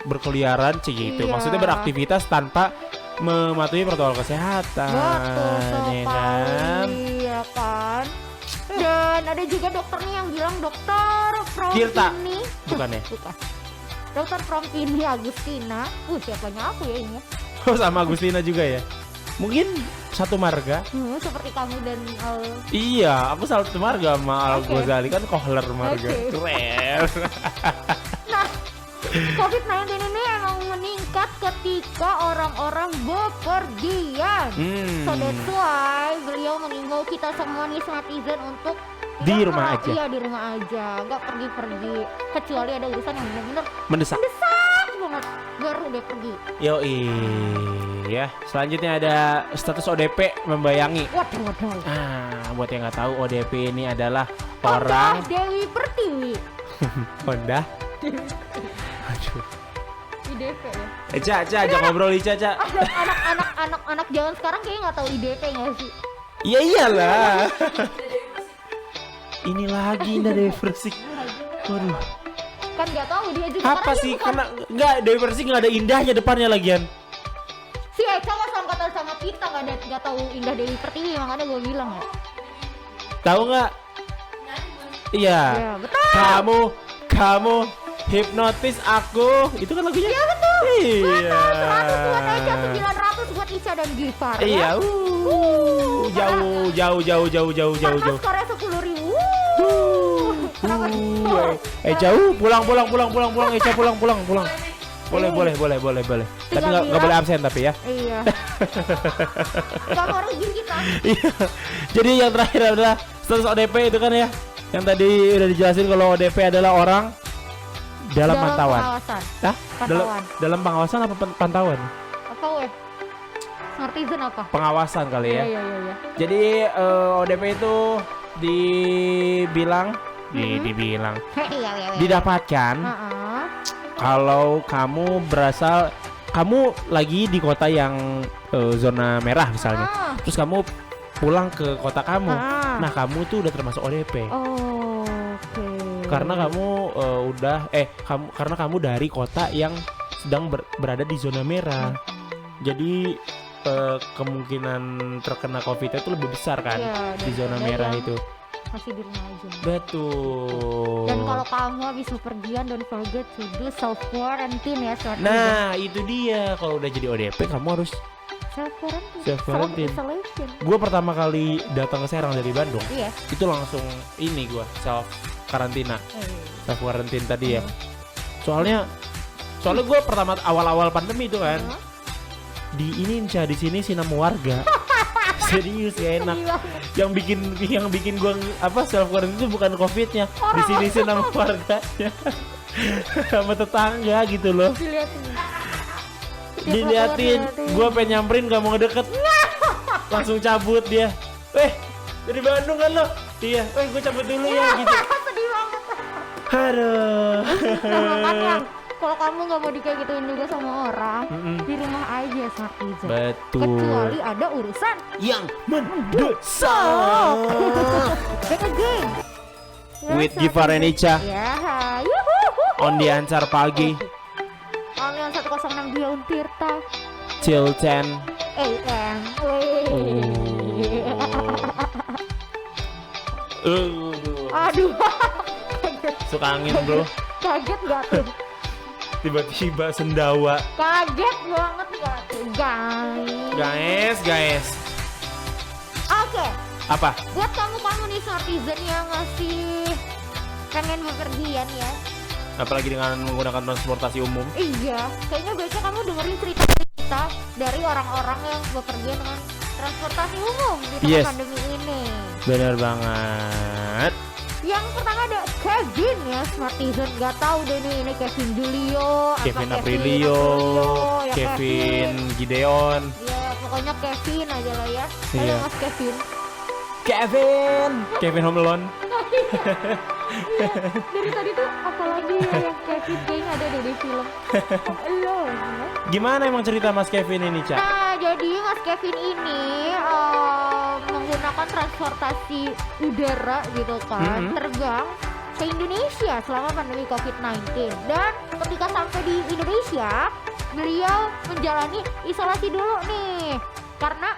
berkeliaran gitu. Iya. Maksudnya beraktivitas tanpa mematuhi protokol kesehatan. Betul Ya kan? sekali, ya kan? Dan ada juga dokternya yang bilang dokter Tirta. Promkini. Bukan ya? Bukan. Dokter Promkini Agustina. Siapanya aku ya ini. Oh, sama Agustina juga ya. Mungkin satu marga. Seperti kamu dan Iya, aku satu marga sama Al Oke. Ghazali kan kohler marga. Oke. Keren. Nah, COVID-19 ini emang meningkat ketika orang-orang bepergian. So that's why beliau mengimbau kita semua nih netizen untuk Di nggak rumah kalau- aja. Iya, di rumah aja, nggak pergi-pergi kecuali ada urusan yang benar-benar Mendesak. mendesak banget baru deh pergi. Yoi. Ya, selanjutnya ada status ODP membayangi. Waduh. Buat yang nggak tahu ODP ini adalah Honda orang Dewi Pertiwi. Honda. Aduh. IDP ya. Ca, ajak ngobrol Ica, Ca. Anak-anak zaman sekarang kayaknya nggak tahu IDP nggak sih? Iya iyalah. Ini lagi Indah Dewi Persik. Waduh. Kan nggak tahu dia juga. Apa karena dia sih? bukan- Karena enggak Dewi Persik nggak ada indahnya depannya lagian. Si Eca kan seangkatan sama kita nggak tahu Indah Dewi Pertiwi, makanya gue bilang ya. Tahu nggak? Iya. Ya betul. Kamu hipnotis aku. Itu kan lagunya. Ya betul. Iya. 100 buat Eca, 900 buat Ica dan Gifar. Iya. Ya. Jauh. Markas Korea 10.000. Kenapa? Jauh. Pulang. Eca pulang. Boleh. Tapi Tinggal nggak bilang. boleh absen tapi ya. Iya. Gak mau rugi kita. Iya. Jadi yang terakhir adalah status ODP itu kan ya. Yang tadi udah dijelasin kalau ODP adalah orang dalam pantauan. Pengawasan. Hah? Pantauan. Dalam pengawasan apa pantauan? Apa weh? Smartizen apa? Pengawasan kali ya. Iya. Jadi ODP itu dibilang Iya. didapatkan Heeh. kalau kamu lagi di kota yang zona merah misalnya. Terus kamu pulang ke kota kamu. Nah, kamu tuh udah termasuk ODP. Oke. Karena kamu karena kamu dari kota yang sedang berada di zona merah. Jadi kemungkinan terkena COVID itu lebih besar kan Iya, di zona daripada merah yang itu. masih di rumah aja. Betul. Dan kalau kamu habis bepergian, don't forget to do self quarantine ya, Smartizen. Nah, itu dia. Kalau udah jadi ODP kamu harus self quarantine. self quarantine. isolation. Gue pertama kali datang ke Serang dari Bandung, Iya. itu langsung ini gue self karantina, self quarantine tadi ya. Soalnya gue pertama awal-awal pandemi itu kan di di sini sinam warga. Serius gak enak. Yang bikin gue self quarantine itu bukan covidnya, di sini sinam warganya sama tetangga gitu loh. Diliatin, gue pengen nyamperin gak mau ngedeket, langsung cabut dia. Dari Bandung kan lo? Iya, gue cabut dulu ya gitu. Sedih banget. Aduh. Makanya kalau kamu nggak mau kayak gituin juga sama orang, di rumah aja Smartizen. Betul. Kecuali ada urusan Yang mendesak. back again. With Gifar and Ica Ya, yuhu. on the Ansar pagi Online 106 Beyond Tirta till 10. AM. Wih. Aduh. Suka angin bro. Kaget gak tuh? Tiba-tiba sendawa. Kaget banget gak tuh, guys? Guys. Oke, Apa? buat kamu nih Smartizen yang masih pengen bepergian ya. Apalagi dengan menggunakan transportasi umum. Iya, kayaknya biasa kamu dengerin cerita kita dari orang-orang yang bepergian dengan transportasi umum di tengah Yes. pandemi ini. Bener banget. Yang pertama ada Kevin ya, Smartizen. Gak tahu deh ini Kevin Julio, apa Kevin Aprilio, ya Kevin Gideon. Ya pokoknya Kevin aja lah ya. Halo Iya. Mas Kevin. Kevin Home Alone. Dari tadi tuh apalagi ya yang Kevin kayaknya ada deh di film Home Alone ya. Gimana emang cerita Mas Kevin ini, Cak? Nah, jadi Mas Kevin ini menggunakan transportasi udara gitu kan, terbang ke Indonesia selama pandemi COVID-19. Dan ketika sampai di Indonesia, beliau menjalani isolasi dulu nih. Karena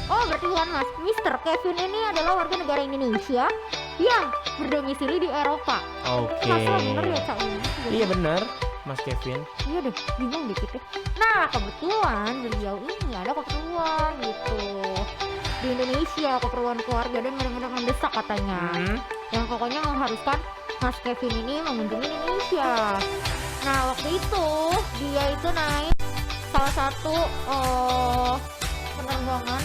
berarti bukan Mas, Mr. Kevin ini adalah warga negara Indonesia yang berdomisili di Eropa. Oke. Masalah bener ya, Cak? Iya bener, Mas Kevin. Iya deh, bingung dikit deh. Nah, kebetulan beliau ini ada keperluan gitu di Indonesia, keperluan keluarga dan benar-benar mendesak katanya. Yang pokoknya mengharuskan Mas Kevin ini mengunjungi Indonesia. Nah, waktu itu dia itu naik salah satu penerbangan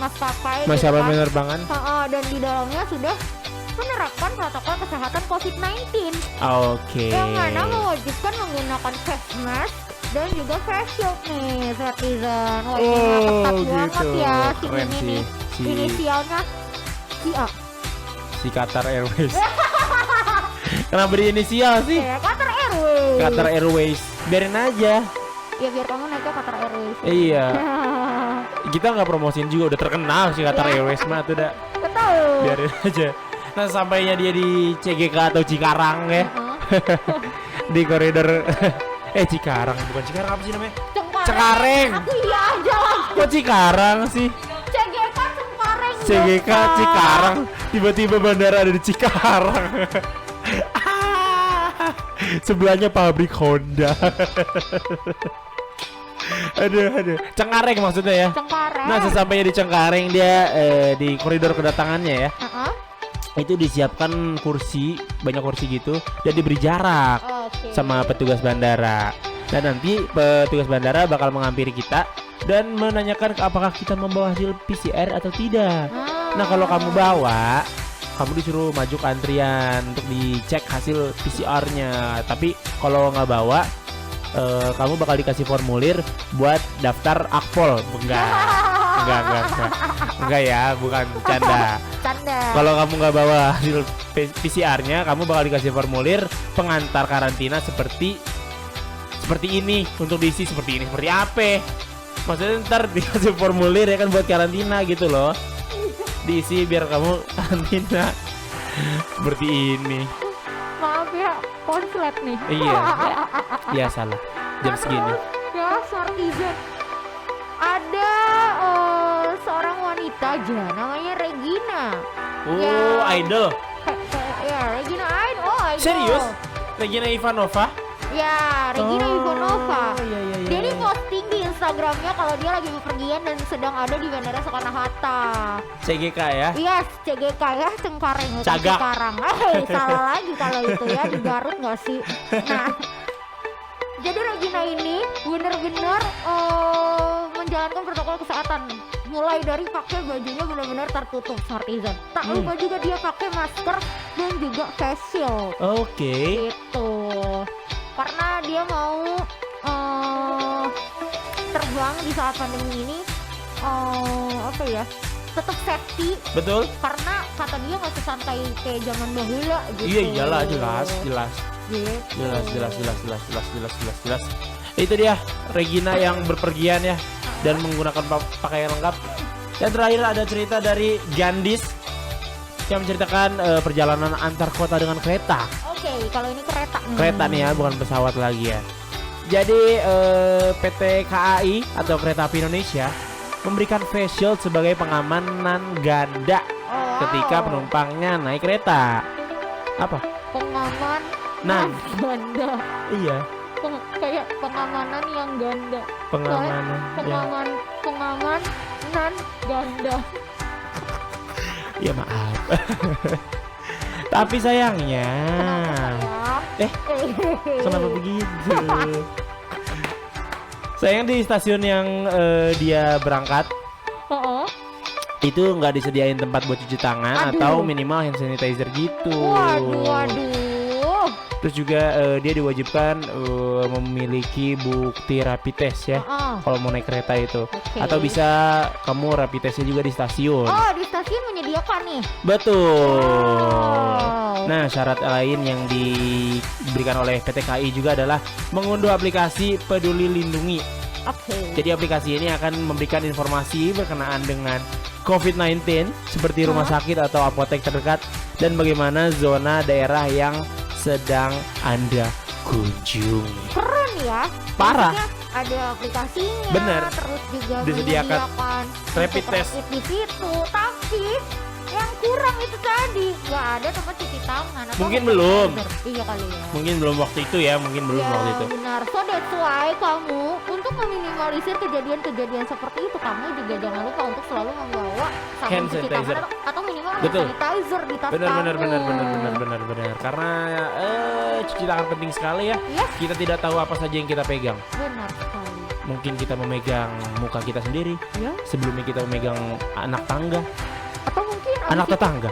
maskapai gitu kan. Penerbangan. Dan di dalamnya sudah menerapkan protokol kesehatan COVID-19 Oke. yang mana mewajibkan menggunakan face mask dan juga face shield nih, Citizen. Wah, ini mah ketat banget ya si Keren ini sih. nih. Inisialnya si A. Si Qatar Airways. Kenapa berinisial sih? Ya, Qatar Airways. Qatar Airways. Biarin aja. Ya biar kamu naiknya Qatar Airways. Iya. Kita nggak promosiin juga, udah terkenal si Qatar Airways mah tuh udah. Betul. Biarin aja. Nah, sampainya dia di CGK atau Cikarang ya. Di koridor Cikarang, bukan Cikarang, apa sih namanya? Cengkareng. Aku iya aja lah. Kok Cikarang sih? CGK Cengkareng. CGK Dokter. Cikarang, tiba-tiba bandara ada di Cikarang. Sebelahnya pabrik Honda. aduh. Cengkareng maksudnya ya. Cengkareng. Nah, sesampainya di Cengkareng dia di koridor kedatangannya ya. Itu disiapkan kursi, banyak kursi gitu, dan diberi jarak sama petugas bandara. Dan nanti petugas bandara bakal menghampiri kita dan menanyakan apakah kita membawa hasil PCR atau tidak. Nah, kalau kamu bawa, kamu disuruh maju ke antrian untuk dicek hasil PCR-nya. Tapi kalau nggak bawa, kamu bakal dikasih formulir buat daftar akpol. Enggak ya, bukan canda. Kalau kamu nggak bawa hasil PCR-nya, kamu bakal dikasih formulir pengantar karantina seperti ini untuk diisi seperti ini. Seperti apa? Maksudnya ntar dikasih formulir ya kan buat karantina gitu loh. Diisi biar kamu karantina seperti ini. Maaf ya, konslet nih. Iya, biasalah jam segini. Ya, Smartizen. Ada seorang wanita aja namanya Regina. Oh, idol. Ya, Regina Idol. Serius? Regina Ivanova? Ya, Regina Ivanova. Iya. Dia ini posting di Instagramnya kalau dia lagi bepergian dan sedang ada di Bandara Soekarno-Hatta. CGK ya? Yes, CGK ya, Cengkareng bukan Cagak. Cikarang. Salah lagi kalau itu ya, di Garut nggak sih? Nah, jadi Regina ini benar-benar menjalankan protokol kesehatan. Mulai dari pakai bajunya benar-benar tertutup, Smartizen. Tak lupa juga dia pakai masker dan juga face shield. Oke. Gitu. Karena dia mau terbang di saat pandemi ini, tetap safety. Betul. Karena kata dia nggak sesantai kayak zaman dahulu gitu. Iya, iyalah jelas. Gitu. Jelas. Itu dia Regina yang berpergian ya dan menggunakan pakaian lengkap. Dan terakhir ada cerita dari Gandis yang menceritakan perjalanan antar kota dengan kereta. Oke, kalau ini kereta nih. Kereta nih ya, bukan pesawat lagi ya. Jadi PT KAI atau Kereta Api Indonesia memberikan face shield sebagai pengamanan ganda ketika penumpangnya naik kereta. Apa? Pengamanan ganda. Iya. Kayak pengamanan yang ganda. Pengamanan. Pengamanan ganda. Ya maaf. Tapi sayangnya. Kenapa begitu? Sayang di stasiun yang dia berangkat itu nggak disediain tempat buat cuci tangan atau minimal hand sanitizer gitu. Waduh. Terus juga dia diwajibkan memiliki bukti rapid test ya. Kalau mau naik kereta itu. Oke. Atau bisa kamu rapid testnya juga di stasiun. Oh, di stasiun menyediakan nih. Betul. Wow. Nah, syarat lain yang diberikan oleh PT KAI juga adalah mengunduh aplikasi Peduli Lindungi. Oke. Jadi aplikasi ini akan memberikan informasi berkenaan dengan COVID-19 seperti rumah sakit atau apotek terdekat dan bagaimana zona daerah yang sedang Anda kunjungi. Keren ya. Parah. Maksudnya ada aplikasinya. Bener. Terus juga Disediakan menyediakan rapid untuk test. di situ. Tapi yang kurang itu tadi nggak ada tempat cuci tangan. Atau Mungkin hand belum. sanitizer. Iya kali ya. Mungkin belum waktu itu ya, mungkin belum Ya, waktu itu. benar. So that's why kamu untuk meminimalisir kejadian-kejadian seperti itu, kamu juga jangan lupa untuk selalu membawa sabun Hand cuci sanitizer. tangan atau minimal hand Betul. sanitizer di tas Benar kamu. benar. Karena cuci tangan penting sekali ya. Yes, Kita tidak tahu apa saja yang kita pegang. benar sekali. Mungkin kita memegang muka kita sendiri. Ya. Sebelumnya kita memegang anak tangga, Atau mungkin anak abis tetangga.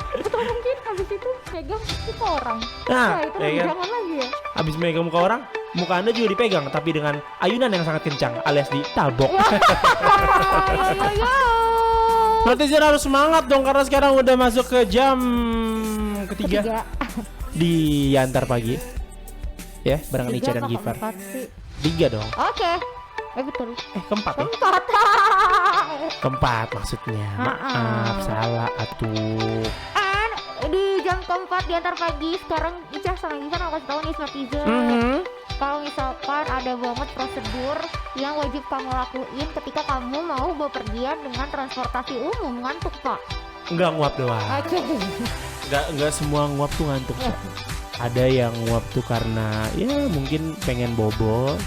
atau mungkin habis itu pegang muka orang. Nah, Wah, itu ya lebih kan? jangan lagi ya. Habis megang muka orang, muka Anda juga dipegang tapi dengan ayunan yang sangat kencang alias ditabok. Yo. Netizen harus semangat dong karena sekarang udah masuk ke jam ketiga Ketiga. di Yantar Pagi. Ya, barengan Ica Tiga dan apa Gifar. keempat sih? 3 dong. Oke. Betul. Keempat ya? Keempat. Keempat maksudnya. Maaf, salah atuh. And di jam keempat di Antar Pagi sekarang Ica sama Gifar mau kasih tahu nih Smartizen. Kalau misalkan ada banget prosedur yang wajib kamu lakuin ketika kamu mau bepergian dengan transportasi umum, ngantuk Pak? Enggak nguap doang. Oke. Enggak semua nguap tuh ngantuk. Kak. Ada yang nguap tuh karena ya mungkin pengen bobo.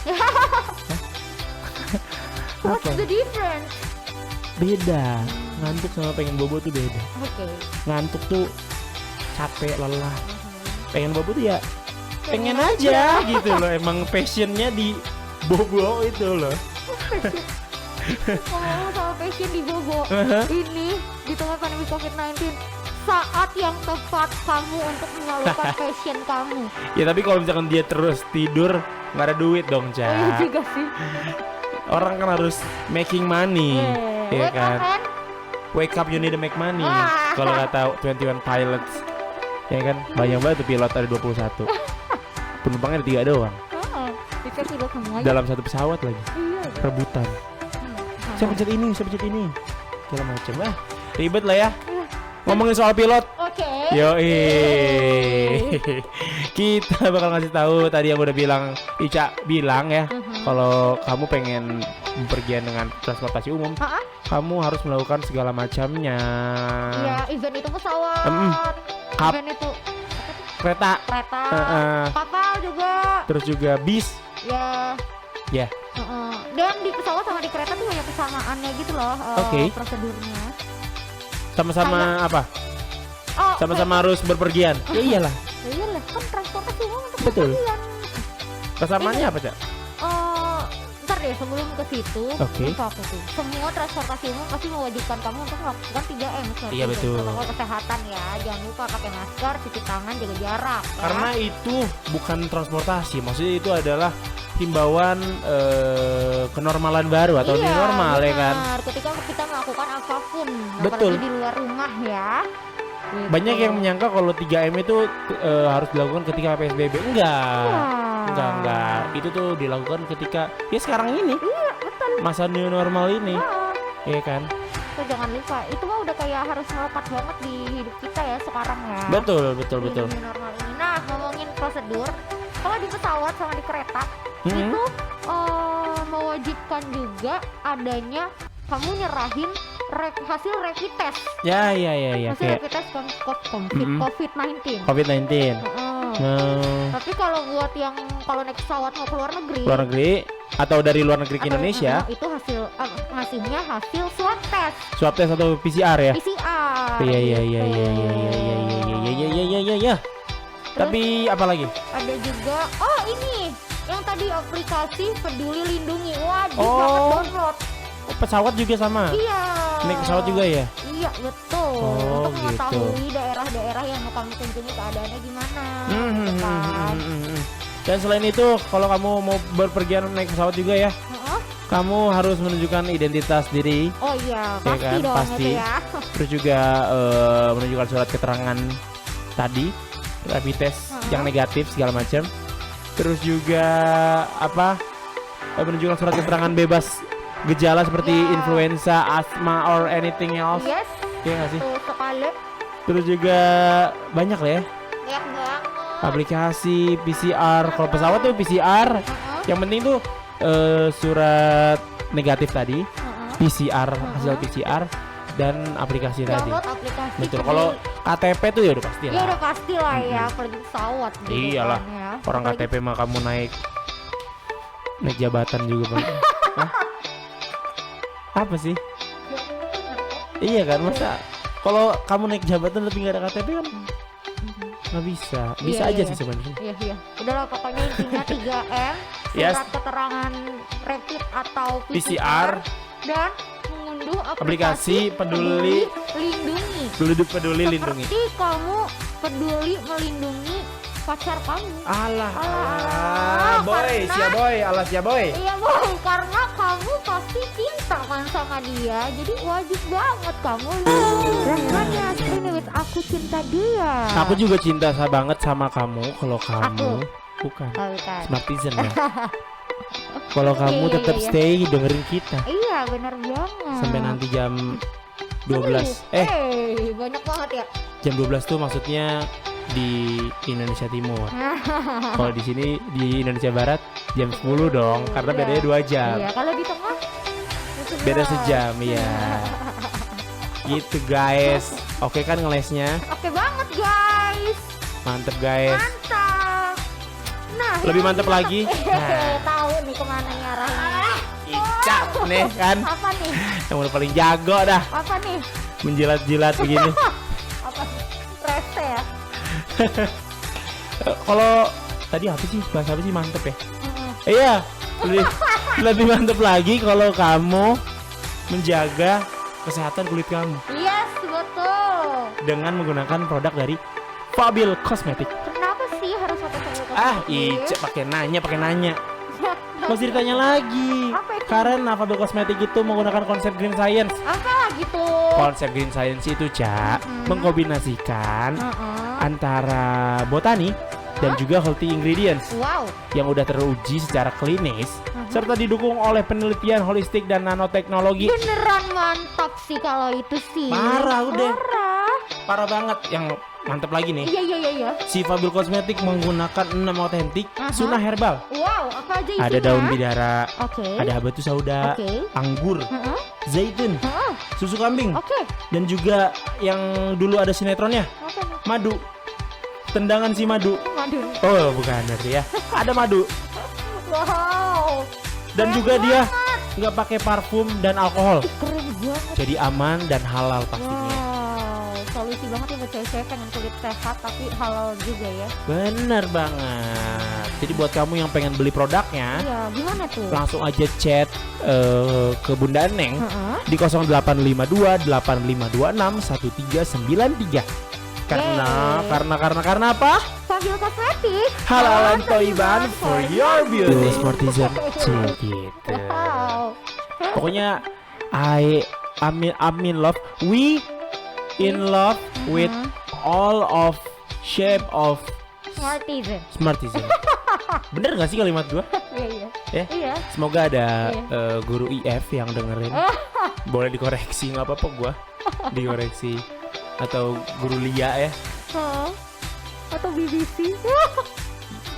What's the difference? Beda. Ngantuk sama pengen bobo tuh beda. Oke. Ngantuk tuh capek, lelah. Pengen bobo tuh ya pengen aja gitu loh. Emang passionnya di bobo itu loh. Ngomong sama passion di Bobo, ini di tengah pandemi COVID-19 saat yang tepat kamu untuk menyalurkan passion kamu. Ya tapi kalau misalkan dia terus tidur nggak ada duit dong, Iya Ca. juga sih. Orang kan harus making money, ya Wake kan? up, man. Wake up, you need to make money. Wah. Kalau kata 21 Pilots, ya kan? Banyak banget tuh pilot, ada 21. Penumpangnya ada 3 doang. Bisa tidur semuanya. Dalam satu pesawat lagi, Iya. rebutan. Saya pencet ini, segala macam. Ribet lah ya. Ngomongin soal pilot. Oke. Yoi. Kita bakal ngasih tahu tadi yang udah bilang Ica bilang ya. Kalau kamu pengen bepergian dengan transportasi umum, kamu harus melakukan segala macamnya. Iya, event itu pesawat. Kap. Event itu Kereta, kereta. Heeh. Kapal juga. terus juga bis. Ya. Ya. Dan di pesawat sama di kereta tuh banyak kesamaannya gitu loh. Oke. Prosedurnya. Sama-sama apa? Oh, Sama-sama harus berpergian. Ya iyalah. Ya iyalah, kan transportasi umum untuk Betul. bepergian. Kesamaannya apa, Cak? Ntar deh sebelum ke situ, Oke. lupa aku tuh. Semua transportasi umum pasti mewajibkan kamu untuk melakukan 3M. Iya, betul. Protokol kesehatan ya, jangan lupa pakai masker, cuci tangan, jaga jarak. Ya. Karena itu bukan transportasi, maksudnya itu adalah himbauan kenormalan baru atau new normal ya kan. benar. Ketika kita melakukan apapun, Betul. apalagi di luar rumah ya. Gitu. Banyak yang menyangka kalau 3M itu harus dilakukan ketika PSBB. Enggak. Wah. Enggak. Itu tuh dilakukan ketika ya sekarang ini. Iya, betul. Masa new normal ini. Ah. Iya kan? So, jangan lupa, itu mah udah kayak harus melekat banget di hidup kita ya sekarang ya. Betul. Di new normal ini. Nah, ngomongin prosedur, kalau di pesawat sama di kereta itu mewajibkan juga adanya kamu nyerahin hasil rapid test. Ya. Hasil Kayak rapid test COVID-19. COVID-19. Tapi kalau buat yang kalau naik pesawat mau ke luar negeri, Luar negeri atau dari luar negeri ke Indonesia, itu hasil ngasihnya hasil swab test swab test atau PCR ya. PCR. Iya. gitu. Tapi apa lagi? Ada juga, ini yang tadi aplikasi Peduli Lindungi, wajib Oh. banget download. Pesawat juga sama. Iya. Naik pesawat juga ya? Iya, betul. Oh, Untuk mengetahui daerah-daerah yang mau kamu kunjungi keadaannya gimana. gitu kan. Dan selain itu, kalau kamu mau berpergian naik pesawat juga ya, kamu harus menunjukkan identitas diri. Oh iya, Ya pasti kan, dong pasti. itu ya. Terus juga menunjukkan surat keterangan tadi, rapid test yang negatif segala macam. Terus juga apa? Menunjukkan surat keterangan bebas gejala seperti Ya. influenza, asma, or anything else. Yes, Iya nggak sih? betul sekali. Terus juga banyak lah ya. Banyak banget. Aplikasi PCR. Kalau pesawat tuh PCR. Yang penting tuh surat negatif tadi, PCR, hasil PCR, dan aplikasi tadi. Download aplikasi. Betul. Kalau KTP tuh ya udah pasti ya lah. udah pasti lah ya, apalagi pesawat gitu Iyalah. kan ya. Orang Apalagi- KTP mah kamu naik jabatan juga Bang. Hah? Apa sih? Iya kan, masa kalau kamu naik jabatan tapi nggak ada KTP kan nggak bisa. Bisa Iya, aja iya. sih sebenarnya. Iya. Udahlah pokoknya intinya 3M, Yes. surat keterangan rapid atau PCR, dan mengunduh aplikasi peduli lindungi. peduli lindungi. Seperti kamu peduli melindungi pacar kamu. Alah, Alah, boy, karena- sia boy, alah sia boy. Iya boy, karena kamu pasti cinta kan sama dia, jadi wajib banget kamu rasanya screen with aku cinta dia. Aku juga cinta banget sama kamu. Kalau kamu bukan Oh, bukan. Smartizen ya. Kalau kamu Iya, tetap iya. stay dengerin kita Iya benar banget. sampai nanti jam 12. Banyak banget ya. Jam 12 tuh maksudnya di Indonesia Timur. Kalau di sini di Indonesia Barat jam 10 dong, karena Iya. bedanya 2 jam. Iya, kalau di tengah Beda sejam ya. Gitu guys. Oke kan ngelesnya? Oke banget guys. Mantep guys. Mantap. Nah, Lebih yang mantep lagi. Nah, tahu nih kemana nih arahnya. Icap nih kan. Apa nih? Yang udah paling jago dah Apa nih? menjilat-jilat begini. Apa? Rese ya? Kalau tadi apa sih? Bahasa apa sih mantep ya? Iya. Lebih mantep lagi kalau kamu menjaga kesehatan kulit kamu Yes, betul. dengan menggunakan produk dari Fabil Cosmetic. Kenapa sih harus pakai sabun Ah, kosmetik? Ica pakai nanya. Masih ditanya lagi. Apa itu? Karena Fabil Cosmetic itu menggunakan konsep Green Science. Apa gitu? Konsep Green Science itu, Ca, mengkombinasikan antara botani dan juga healthy ingredients Wow. yang udah teruji secara klinis serta didukung oleh penelitian holistik dan nanoteknologi. Beneran mantap sih kalau itu sih. Parah udah. Parah. Parah banget. Yang mantap lagi nih, Iya. si Fabil Cosmetic menggunakan 6 otentik sunnah herbal. Wow, apa aja isinya? Ada daun bidara, Oke. ada habatus sauda, Oke. anggur, zaitun, Heeh. susu kambing, Oke. dan juga yang dulu ada sinetronnya, Apa nih? madu. Tendangan si madu. Waduh. Oh, bukan berarti ya. Ada madu. Wow. Dan Keren juga dia banget. nggak pakai parfum dan alkohol. Keren banget. Jadi aman dan halal pastinya. Wow, solusi banget ya buat cewek-cewek pengen kulit sehat tapi halal juga ya. Bener banget. Jadi buat kamu yang pengen beli produknya, Iya, gimana tuh? langsung aja chat ke Bunda Neng Heeh. di 0852 8526 1393. Karena apa? Fabil Kosmetik. Halalan toiban for your beauty. Smartizen. Gitu. Wow. Pokoknya I'm in love. We in love with all of shape of Smartizen. Smartizen. Bener gak sih kalimat gua? Iya. Ya? Iya. Semoga ada Iya. guru IF yang dengerin. Boleh dikoreksi, nggak apa-apa gua dikoreksi. Atau guru Lia ya. Hah? Atau BBC.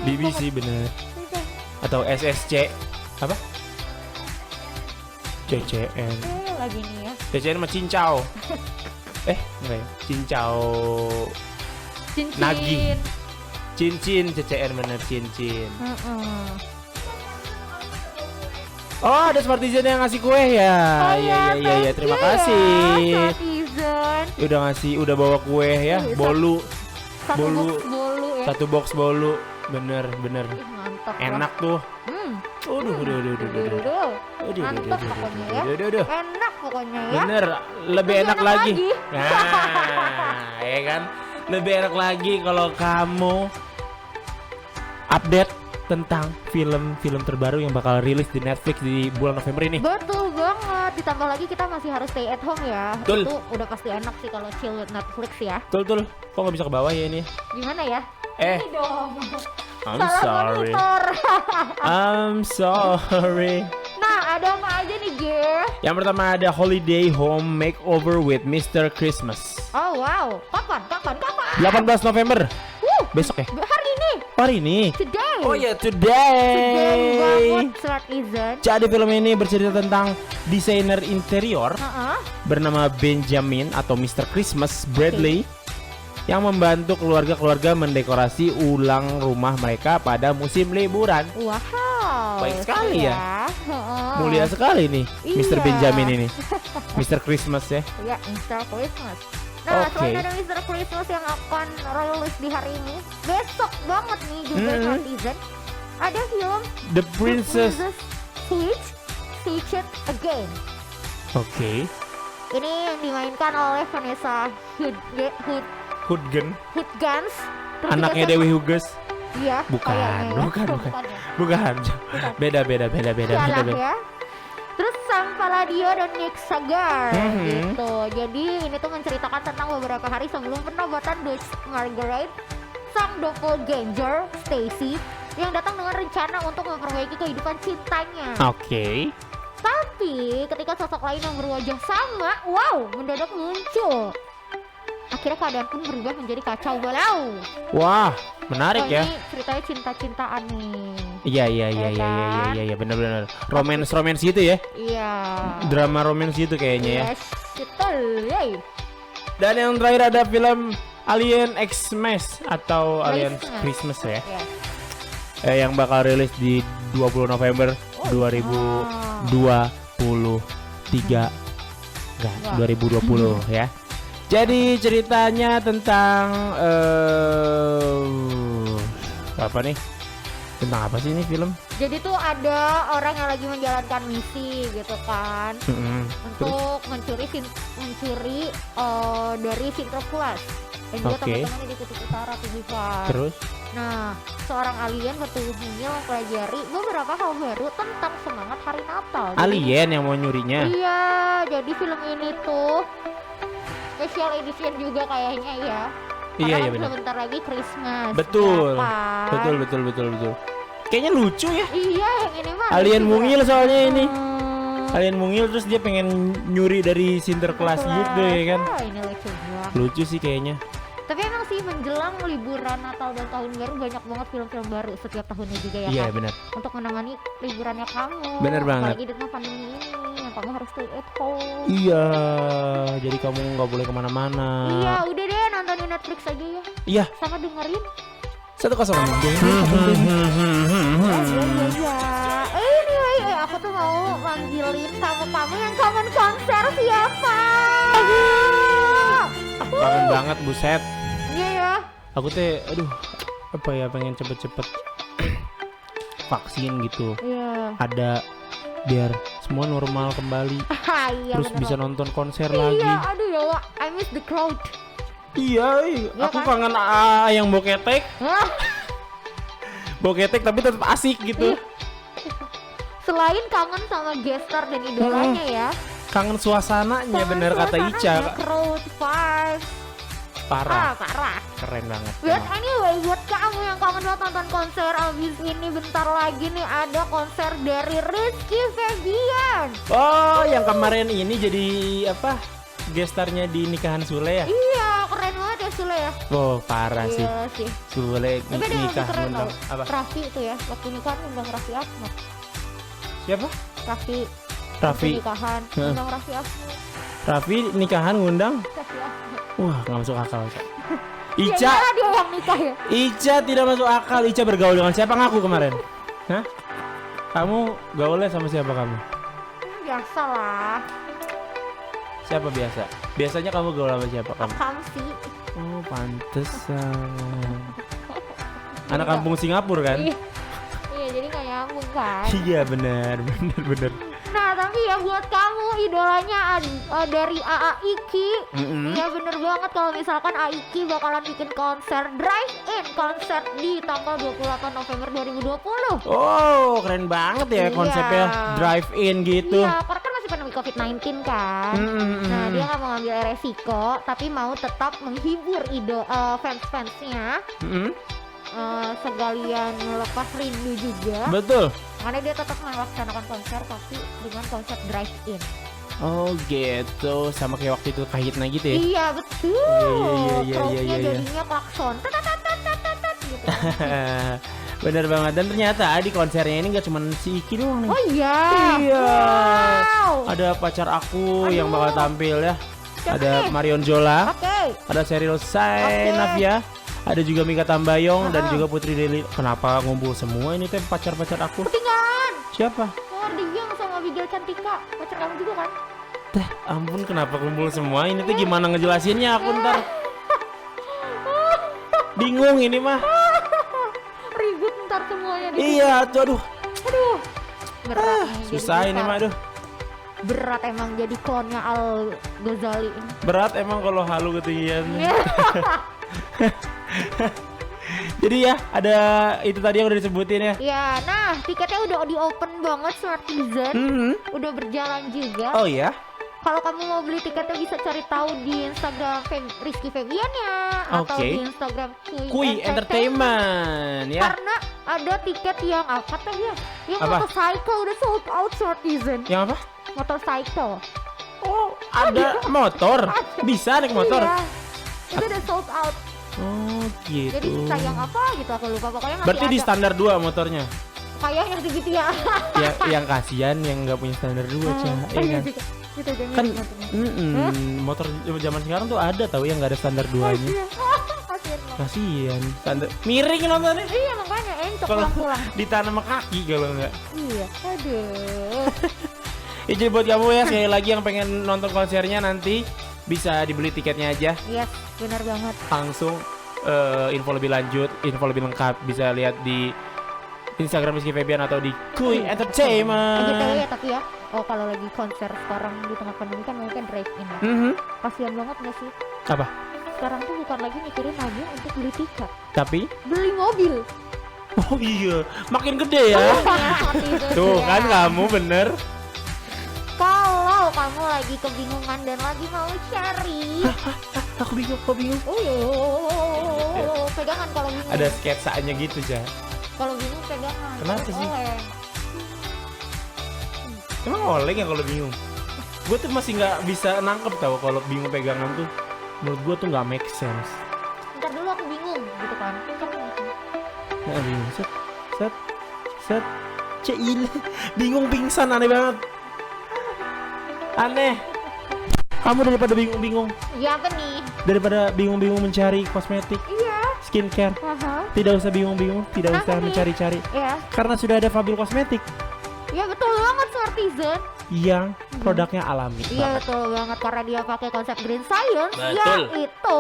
BBC bener. Atau SSC apa? CCN. Lagi nih ya. CCN mah cincau. Enggak ya. Cincau Cincin. Nagih. Cincin, CCN bener cincin. Heeh. Oh, ada Smartizen yang ngasih kue ya. Oh Iya, terima kasih. Smartizen. Udah bawa kue ya, Iya, bolu. Satu Bolu. box bolu ya. Satu box bolu. Bener. Ih, mantap mantap. Enak tuh. Udah. Mantap pokoknya ya. Udah. Enak pokoknya ya. Bener, lebih enak lagi. Nah, ya kan? Lebih enak lagi kalau kamu update tentang film-film terbaru yang bakal rilis di Netflix di bulan November ini. Betul banget. Ditambah lagi kita masih harus stay at home ya. Betul. Itu udah pasti enak sih kalau chill with Netflix ya. Betul. Kok nggak bisa ke bawah ya ini? Gimana ya? Eh, Ini dong. I'm Salah sorry. monitor. I'm sorry. Nah, ada apa aja nih, Ge? Yang pertama ada Holiday Home Makeover with Mr. Christmas. Oh, wow. Kapan? 18 November. Besok ya? Hari ini. Hari ini. Today. Oh ya, Today today. banget Smart Izen. Jadi film ini bercerita tentang desainer interior bernama Benjamin atau Mr. Christmas Bradley yang membantu keluarga-keluarga mendekorasi ulang rumah mereka pada musim liburan. Wow. Baik sekali ya. Heeh. Mulia sekali nih Mr. Iya. Benjamin ini. Mr. Christmas ya. Ya, Mr. Christmas. Nah, Oke. selain ada Mr. Christmas yang akan rilis di hari ini, besok banget nih juga Smart Izen, ada film The Princess. Switch It Again. Oke. Ini yang dimainkan oleh Vanessa Hudgens. Hudgens. Terus Anaknya juga Dewi Hughes. Iya, Bukan, kayaknya ya. bukan. ya. Bukan. Beda. Salah ya. Terus Sam Palladio dan Nick Sagar gitu. Jadi ini tuh menceritakan tentang beberapa hari sebelum penobatan Dutch Margaret, sang doppelganger Stacy yang datang dengan rencana untuk memperbaiki kehidupan cintanya. Oke. Tapi ketika sosok lain yang berwajah sama, mendadak muncul. Akhirnya keadaan pun berubah menjadi kacau balau. Wah, menarik ya. Ini ceritanya cinta-cintaan nih. Iya, benar-benar. Romance gitu ya. Iya. Drama romance gitu kayaknya ya. Yes, betul. Yay. Dan yang terakhir ada film Alien Xmas atau Alien Christmas ya. Yes. Yang bakal rilis di 20 November 2023. Enggak, 2020 ya. Jadi ceritanya tentang apa nih? Tentang apa sih ini film? Jadi tuh ada orang yang lagi menjalankan misi gitu kan, untuk mencuri dari Sinterklas dan juga teman-teman di kutub utara Tujuan. Terus? Nah, seorang alien bertubuh mungil mempelajari beberapa hal baru tentang semangat hari Natal. Alien yang mau nyurinya? Iya, jadi film ini tuh special edition juga kayaknya ya. Iya benar. Sebentar lagi Christmas. Betul. Ya kan? Betul. Kayaknya lucu ya. Iya, yang ini mah. Alien mungil soalnya ini. Hmm. Alien mungil terus dia pengen nyuri dari Sinterklas gitu ya kan. Ini lucu banget. Lucu sih kayaknya. Tapi emang sih menjelang liburan Natal dan Tahun Baru banyak banget film-film baru setiap tahunnya juga ya Iya kan? benar. Untuk menemani liburannya kamu. Bener banget. Apalagi di tengah pandemi ini yang kamu harus stay at home. Iya. Jadi kamu nggak boleh kemana-mana. Iya, udah deh nontonin Netflix aja ya. Iya. Sama dengerin. 1-0. Iya. Anyway, aku tuh mau manggilin kamu yang kangen konser siapa? Aku kangen banget buset. Iya ya. Aku teh apa ya pengen cepet-cepet vaksin gitu. Iya. Ada biar semua normal kembali. Iya, Terus bener bisa banget. nonton konser Iya, lagi. aduh ya Allah, I miss the crowd. Iya, aku kangen yang boketek. Hah? Boketek tapi tetap asik gitu. Selain kangen sama gestar dan idolanya ya. Kangen suasananya bener kata Ica. Crowd vibes. Parah. Parah. Keren banget. But emang. anyway, buat kamu yang kangen banget nonton konser, abis ini bentar lagi nih ada konser dari Rizky Febian. Oh, yang kemarin ini jadi apa? Gestarnya di nikahan Sule ya? Iya, keren banget ya Sule ya. Oh, parah sih. Iya sih. Sule Tapi ada yang lebih nikah keren ngundang tau. apa? Raffi itu ya, waktu nikahan undang Raffi Ahmad. Siapa? Raffi. Raffi. Waktu nikahan undang Raffi Ahmad. Raffi nikahan ngundang? Raffi Ahmad. Wah, nggak masuk akal. Ya, Ica, dia yang nikah ya. Ica tidak masuk akal. Ica bergaul dengan siapa ngaku kemarin? Hah? Kamu gaulnya sama siapa kamu? Biasa lah. Siapa biasa? Biasanya kamu gaul sama siapa kamu? Kamu sih. Oh, pantesan. Anak kampung Singapura kan? Iya. manggung kan. Iya benar. Nah tapi ya buat kamu idolanya dari AA Iki, ya bener banget kalau misalkan AA Iki bakalan bikin konser drive-in konser di tanggal 28 November 2020. Oh keren banget ya Iya. konsepnya drive-in gitu. Iya, karena kan masih pandemi COVID-19 kan. Nah dia nggak mau ngambil resiko, tapi mau tetap menghibur fans-fansnya. Sekalian melepas rindu juga. Betul. Makanya dia tetap melaksanakan konser tapi dengan konsep drive-in. Oh gitu, sama kayak waktu itu Kahitna gitu ya. Iya betul. Iya. Crowd-nya jadinya klakson. Tat, gitu. Bener banget. Dan ternyata di konsernya ini gak cuma si Iki doang nih. Oh iya. Iya. Wow. Ada pacar aku Aduh. yang bakal tampil ya. Siapa Ada nih? Marion Jola, Oke. ada Sheryl Oke. Navia, ada juga Mika Tambayong dan Ah. juga Putri Deli. Kenapa ngumpul semua ini teh pacar-pacar aku? Ketinggalan. Siapa? Diang sama Abigail Cantika. Pacar kamu juga kan? Teh, ampun kenapa kumpul semua? Ini teh gimana ngejelasinnya aku ntar? Bingung ini mah. Ribut ntar semuanya di Iya, tuh aduh. Aduh. Berat nih, Susah jadi ini kita- mah aduh. Berat emang jadi klonnya Al Ghazali ini. Berat emang kalau halu ketinggian. Jadi ya ada itu tadi yang udah disebutin ya. Ya, nah tiketnya udah di open banget Smartizen. Udah berjalan juga. Oh ya. Kalau kamu mau beli tiketnya bisa cari tahu di Instagram Rizky Febiannya atau Oke. di Instagram Kui Entertainment ya. Karena ada tiket yang apa teh ya? Yang Apa? motorcycle udah sold out Smartizen. Yang apa? Motorcycle. Oh, ada motor. Bisa naik motor. Iya. Itu udah sold out. Oh, gitu. Jadi sayang apa gitu aku lupa pokoknya masih Berarti ada. di standar 2 motornya. Kayaknya gitu ya. Yang kasihan yang nggak punya standar 2, Cah. Iya kan? Gitu, Kan motor zaman sekarang tuh ada tahu yang nggak ada standar 2-nya. Kasian banget. Kasihan. Standar miring nontonnya. Iya makanya encok Kalau pulang-pulang. ditanam sama kaki kalau nggak. Iya, aduh. Ya, jadi buat kamu ya sekali lagi yang pengen nonton konsernya nanti bisa dibeli tiketnya aja. Yes, benar banget. Langsung info lebih lanjut, info lebih lengkap bisa lihat di Instagram Rizky Febian atau di Kui BTW Entertainment. ya tapi ya. Oh kalau lagi konser sekarang di tengah pandemi kan mungkin drive-in ya. Kasian banget gak sih? Apa? Sekarang tuh bukan lagi mikirin nabung untuk beli tiket, Tapi beli mobil. oh iya, makin gede ya. Smartizen Tuh ya. kan kamu bener. Kalau kamu lagi kebingungan dan lagi mau cari, Aku bingung, kok bingung. pegangan kalau bingung. Ada sketsanya gitu, Cah. Kalau bingung pegangan. Kenapa sih? Oleh. Emang oleng ya kalau bingung? Gue tuh masih nggak bisa nangkep tau kalau bingung pegangan tuh. Menurut gue tuh nggak make sense. Ntar dulu aku bingung gitu kan. Nah, bingung. Set. Ceil. Bingung pingsan aneh banget. Aneh. Kamu daripada bingung-bingung, Iya apa nih? daripada bingung-bingung mencari kosmetik, Iya. skincare, Aha. tidak usah bingung-bingung, tidak Kenapa usah nih? mencari-cari, Ya. karena sudah ada Fabil Kosmetik Ya betul banget Smartizen. yang produknya alami. Iya betul banget karena dia pakai konsep green science Betul. yaitu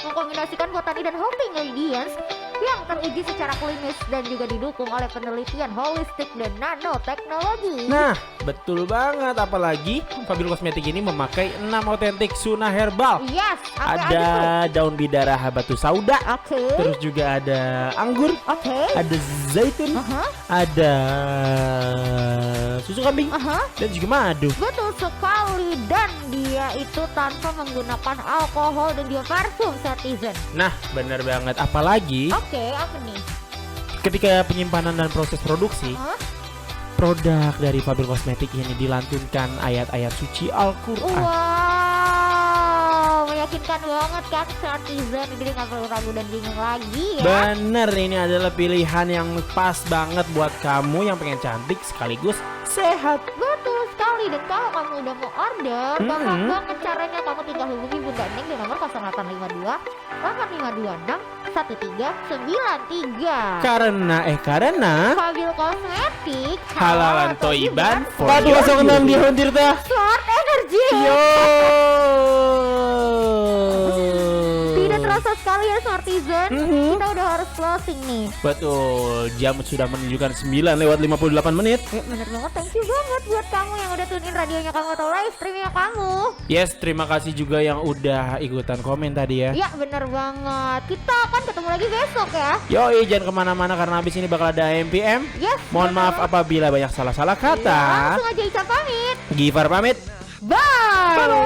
mengkombinasikan botani dan healthy ingredients yang teruji secara klinis dan juga didukung oleh penelitian holistik dan nanoteknologi. Nah, betul banget. Apalagi Fabil Kosmetik ini memakai 6 otentik sunnah herbal. Yes, Ada daun bidara habatus sauda, Oke. terus juga ada anggur, Oke. ada zaitun, Aha. ada susu kambing, Aha. dan juga madu. Betul sekali dan dia itu tanpa menggunakan alkohol dan juga parfum Smartizen. Nah, bener banget. Apalagi Oke, apa nih? ketika penyimpanan dan proses produksi, Hah? produk dari Fabil Kosmetik ini dilantunkan ayat-ayat suci Al-Quran. Wow, meyakinkan banget kan Smartizen. Jadi nggak perlu ragu dan bingung lagi ya. Bener, ini adalah pilihan yang pas banget buat kamu yang pengen cantik sekaligus sehat. Betul sekali dan kalau kamu udah mau order, gampang banget caranya. Kamu tinggal hubungi Bunda Neng di nomor 0852 8526 1393. Karena Fabil Kosmetik halalan toiban for Waduh, your 06 di Hontir teh. Smart Energy. Yo. Tidak terasa sekali ya Smartizen. Kita udah harus closing nih. Betul, jam sudah menunjukkan 9:58. Bener banget, thank you banget buat kamu yang udah tune in radionya kamu atau live streamingnya kamu. Yes, terima kasih juga yang udah ikutan komen tadi ya. Ya bener banget, kita akan ketemu lagi besok ya. Yoi, jangan kemana-mana karena habis ini bakal ada MPM. Yes. Mohon maaf apabila banyak salah-salah kata. Ya, langsung aja Ica pamit. Gifar pamit. Bye.